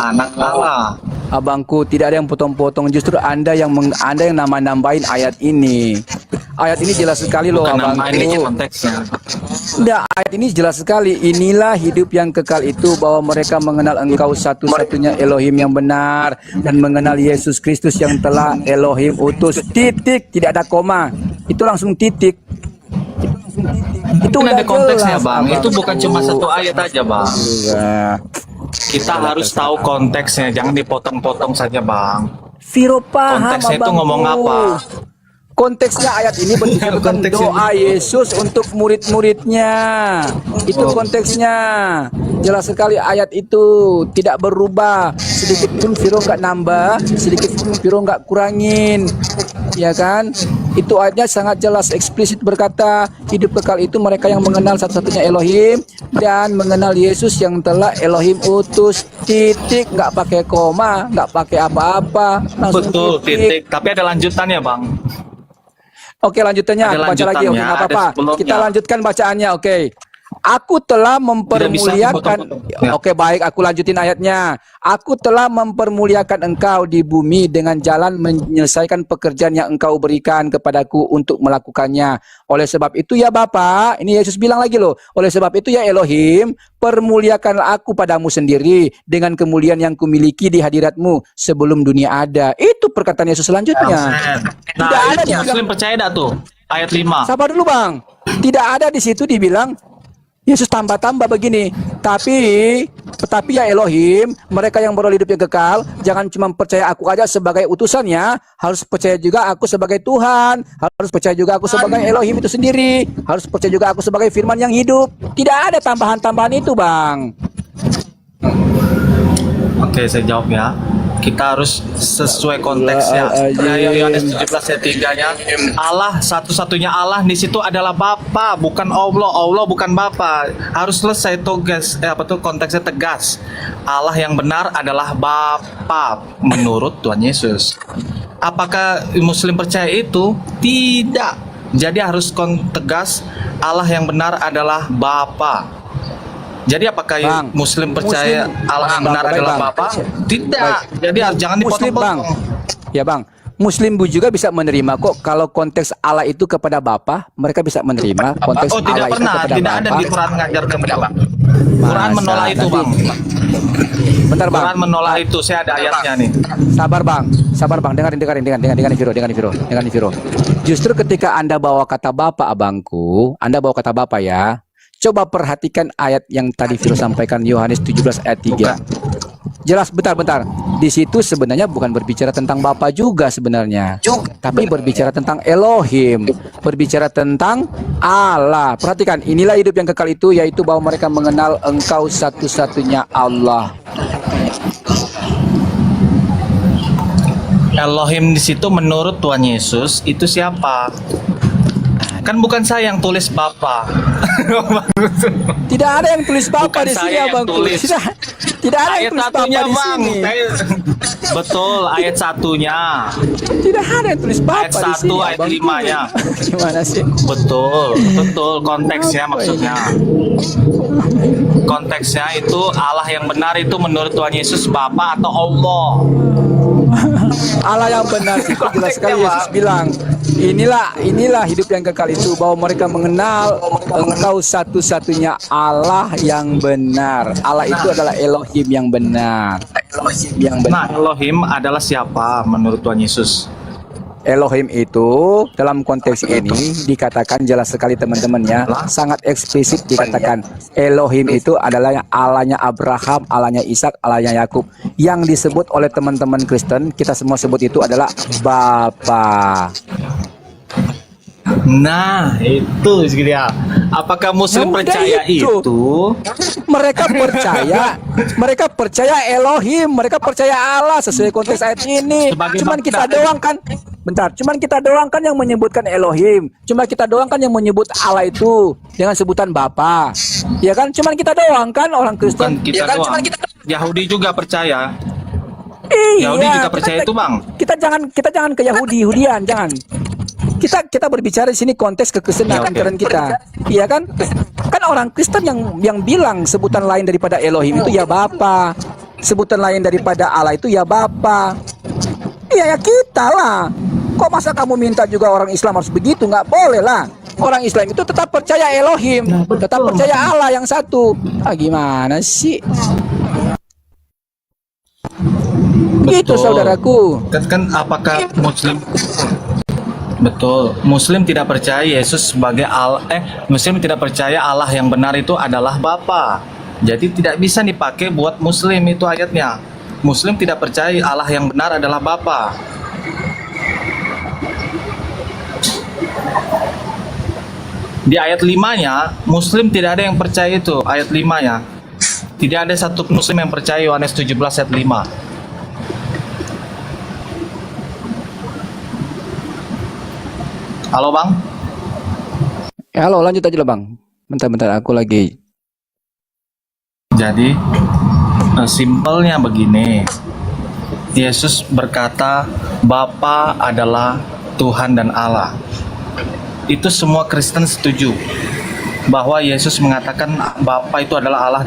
anak Allah. Abangku, tidak ada yang potong-potong. Justru Anda yang nama-nambahin ayat ini. Ayat ini jelas sekali loh, Bukan nama ini abangku. konteksnya. Enggak, ayat ini jelas sekali. Inilah hidup yang kekal itu, bahwa mereka mengenal Engkau satu-satunya Elohim yang benar, dan mengenal Yesus Kristus yang telah Elohim utus. Titik, tidak ada koma. Itu langsung titik. Itu Mungkin udah ada konteksnya jelas, bang. Itu bukan abangku. cuma satu ayat aja bang. Iya. Kita harus tahu konteksnya. Jangan dipotong-potong saja bang. Viro paham, Konteksnya itu abangku. ngomong apa? Konteksnya ayat ini berbicara tentang Konteksnya doa Yesus untuk murid-muridnya. Itu konteksnya. Jelas sekali ayat itu tidak berubah. Sedikit pun Viro nggak nambah, sedikit pun Viro nggak kurangin. Ya kan? Itu ayatnya sangat jelas eksplisit berkata, hidup kekal itu mereka yang mengenal satu-satunya Elohim dan mengenal Yesus yang telah Elohim utus. Titik, nggak pakai koma, nggak pakai apa-apa. Langsung Betul, titik. Tapi ada lanjutannya bang. Oke, lanjutannya Ada aku baca lagi. Oke, lanjutannya, nggak ada apa-apa. sebelumnya. Kita lanjutkan bacaannya. Oke. Aku telah mempermuliakan. dipotong-potong. Ya. Oke, baik. Aku lanjutin ayatnya. Aku telah mempermuliakan engkau di bumi dengan jalan menyelesaikan pekerjaan yang engkau berikan kepadaku untuk melakukannya. Oleh sebab itu ya Bapa, ini Yesus bilang lagi loh. Oleh sebab itu ya Elohim, permuliakanlah aku padamu sendiri dengan kemuliaan yang kumiliki di hadiratmu sebelum dunia ada. Itu perkataan Yesus selanjutnya. Nah, Tidak ada itu yang Muslim percaya dah tuh. Ayat 5. Sabar dulu bang. Tidak ada di situ dibilang Yesus tambah-tambah begini. Tapi ya Elohim, mereka yang beroleh hidup yang kekal, jangan cuma percaya aku aja sebagai utusannya, harus percaya juga aku sebagai Tuhan, harus percaya juga aku sebagai Elohim itu sendiri, harus percaya juga aku sebagai firman yang hidup. Tidak ada tambahan-tambahan itu bang. Oke, saya jawab ya. Kita harus sesuai konteksnya. Ya, Yohanes 17 ayat 3-nya. Allah satu-satunya Allah di situ adalah Bapa, bukan Allah. Allah bukan Bapa. Harus selesai tugas konteksnya tegas. Allah yang benar adalah Bapa menurut Tuhan Yesus. Apakah Muslim percaya itu? Tidak. Jadi harus tegas, Allah yang benar adalah Bapa. Jadi apakah Bang, Muslim percaya Allah yang benar Bang, adalah Bang. Bapa? Tidak. Jadi jangan Muslim bang. dipotong-potong. Ya bang. Muslim juga bisa menerima kok kalau konteks Allah itu kepada Bapa, mereka bisa menerima konteks Oh, tidak Allah itu pernah. kepada Tidak ada Bapa. di Quran mengajarkan begitu. Quran menolak itu, nanti- Bang. Bentar bang. Quran menolak itu. Saya ada ayatnya nih. Sabar bang, dengarin Viro. Justru ketika Anda bawa kata Bapa abangku, Anda bawa kata Bapa ya. Coba perhatikan ayat yang tadi Viro sampaikan Yohanes 17 ayat 3. Jelas, bentar. Di situ sebenarnya bukan berbicara tentang Bapa juga sebenarnya. Tapi berbicara tentang Elohim, berbicara tentang Allah. Perhatikan, inilah hidup yang kekal itu, yaitu bahwa mereka mengenal Engkau satu-satunya Allah. Elohim di situ menurut Tuhan Yesus itu siapa? Kan bukan saya yang tulis Bapa. Tidak ada yang tulis Bapa Bukan di sini saya yang abangku. tulis. Tidak ada yang Ayat tulis Bapa satunya, di Bang. sini. Betul, ayat satunya. Tidak ada yang tulis Bapa Ayat di 1, sini. ayat abangku. 5-nya. Gimana sih? Betul konteksnya maksudnya. Konteksnya itu Allah yang benar itu menurut Tuhan Yesus Bapa atau Allah. Allah yang benar itu jelas sekali Konteksnya, Yesus Bang. bilang. Inilah hidup yang kekal itu, bahwa mereka mengenal Engkau satu-satunya Allah yang benar. Allah itu adalah Elohim yang benar. Yang Nah, benar. Elohim adalah siapa menurut Tuhan Yesus? Elohim itu dalam konteks ini dikatakan jelas sekali teman-teman ya, sangat eksplisit dikatakan Elohim itu adalah Allahnya Abraham, Allahnya Ishak, Allahnya Yakub. Yang disebut oleh teman-teman Kristen, kita semua sebut itu adalah Bapa. Nah, itu dia. Apakah Muslim Ya udah percaya itu. itu? Mereka percaya Elohim, mereka percaya Allah sesuai konteks ayat ini. Sebagai Cuman kita bangsa. doang kan, cuman kita doang kan yang menyebutkan Elohim. Cuma kita doang kan yang menyebut Allah itu dengan sebutan Bapa. Ya kan, cuman kita doang kan orang Bukan Kristen. kita Ya kan, doang. cuman kita. Yahudi juga percaya. Iya, Yahudi juga percaya itu, Bang. Kita jangan ke Yahudian, jangan. Kita berbicara di sini konteks Ya, kekristenan oke. ajaran kita. Iya kan? Kan orang Kristen yang bilang sebutan lain daripada Elohim itu ya Bapa. sebutan lain daripada Allah itu ya Bapa. Iya ya kita lah. Kok masa kamu minta juga orang Islam harus begitu? Nggak boleh lah. Orang Islam itu tetap percaya Elohim, tetap percaya Allah yang satu. Ah, gimana sih? Gitu saudaraku. Kan apakah Muslim betul Muslim tidak percaya Yesus sebagai Allah, Muslim tidak percaya Allah yang benar itu adalah Bapa. Jadi tidak bisa dipakai buat Muslim itu ayatnya. Muslim tidak percaya Allah yang benar adalah Bapa. Di ayat 5-nya Muslim tidak ada yang percaya itu. Ayat 5-nya tidak ada satu Muslim yang percaya Yohanes 17 ayat 5. Halo Bang. Ya, halo, lanjut aja lah Bang. Bentar-bentar aku lagi. Jadi simpelnya begini. Yesus berkata Bapa adalah Tuhan dan Allah. Itu semua Kristen setuju bahwa Yesus mengatakan Bapa itu adalah Allah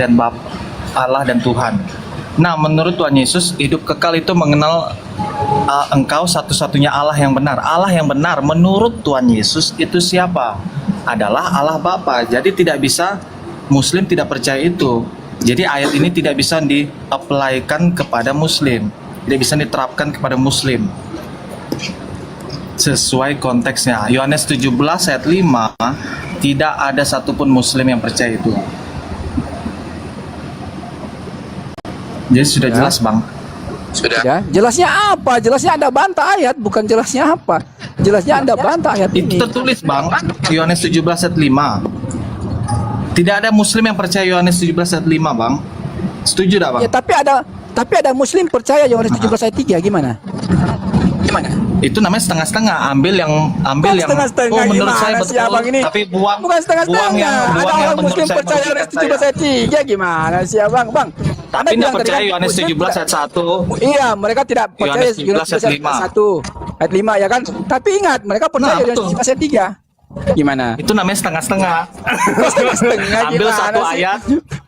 dan Tuhan. Nah, menurut Tuhan Yesus, hidup kekal itu mengenal engkau satu-satunya Allah yang benar. Allah yang benar menurut Tuhan Yesus itu siapa? Adalah Allah Bapa. Jadi tidak bisa Muslim tidak percaya itu. Jadi ayat ini tidak bisa di-apply-kan kepada Muslim. Tidak bisa diterapkan kepada Muslim. Sesuai konteksnya. Yohanes 17 ayat 5, tidak ada satupun Muslim yang percaya itu. Jadi sudah jelas Bang. Ya, jelasnya apa? Jelasnya Anda bantah ayat, bukan jelasnya apa. Jelasnya Anda bantah ayat Itu ini. tertulis Bang, Yohanes 17 ayat 5. Tidak ada Muslim yang percaya Yohanes 17 ayat 5 Bang. Setuju tak Bang? Ya, tapi ada Muslim percaya Yohanes 17 ayat 3 gimana? Itu namanya setengah-setengah. Ambil yang Setengah-setengah oh menurut gimana saya sih, betul. Abang ini? Tapi buang Bukan setengah-setengah. buang yang Ada orang menurut Muslim saya percaya Yohanes 17 ayat 3 gimana sih Abang? Bang. Tapi tidak percaya Yohanes 17 ayat 1. Iya, mereka tidak percaya Yohanes 17 ayat 1 ayat 5 ya kan? Tapi ingat, mereka percaya Yohanes betul. 17 ayat 3. Gimana? Itu namanya setengah-setengah. Setengah Ambil gimana satu sih? ayat.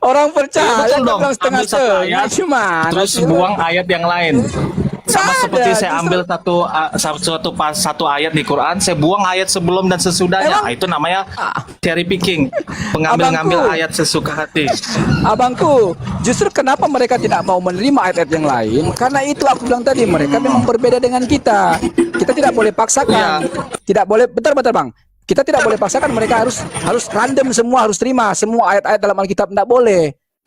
Orang percaya Betul dong. bilang Ambil satu setengah-setengah ayat. gimana? Terus sih? buang ayat yang lain. Sama Nggak seperti ada, saya justru- ambil satu ayat di Quran, saya buang ayat sebelum dan sesudahnya. Emang- Itu namanya Ah. cherry picking, pengambil-ngambil Abangku. ayat sesuka hati. Abangku, justru kenapa mereka tidak mau menerima ayat-ayat yang lain? Karena itu aku bilang tadi, mereka memang berbeda dengan kita. Kita tidak boleh paksakan. Tidak boleh, bentar Bang. Kita tidak boleh paksakan mereka harus random semua, harus terima semua ayat-ayat dalam Alkitab, tidak boleh.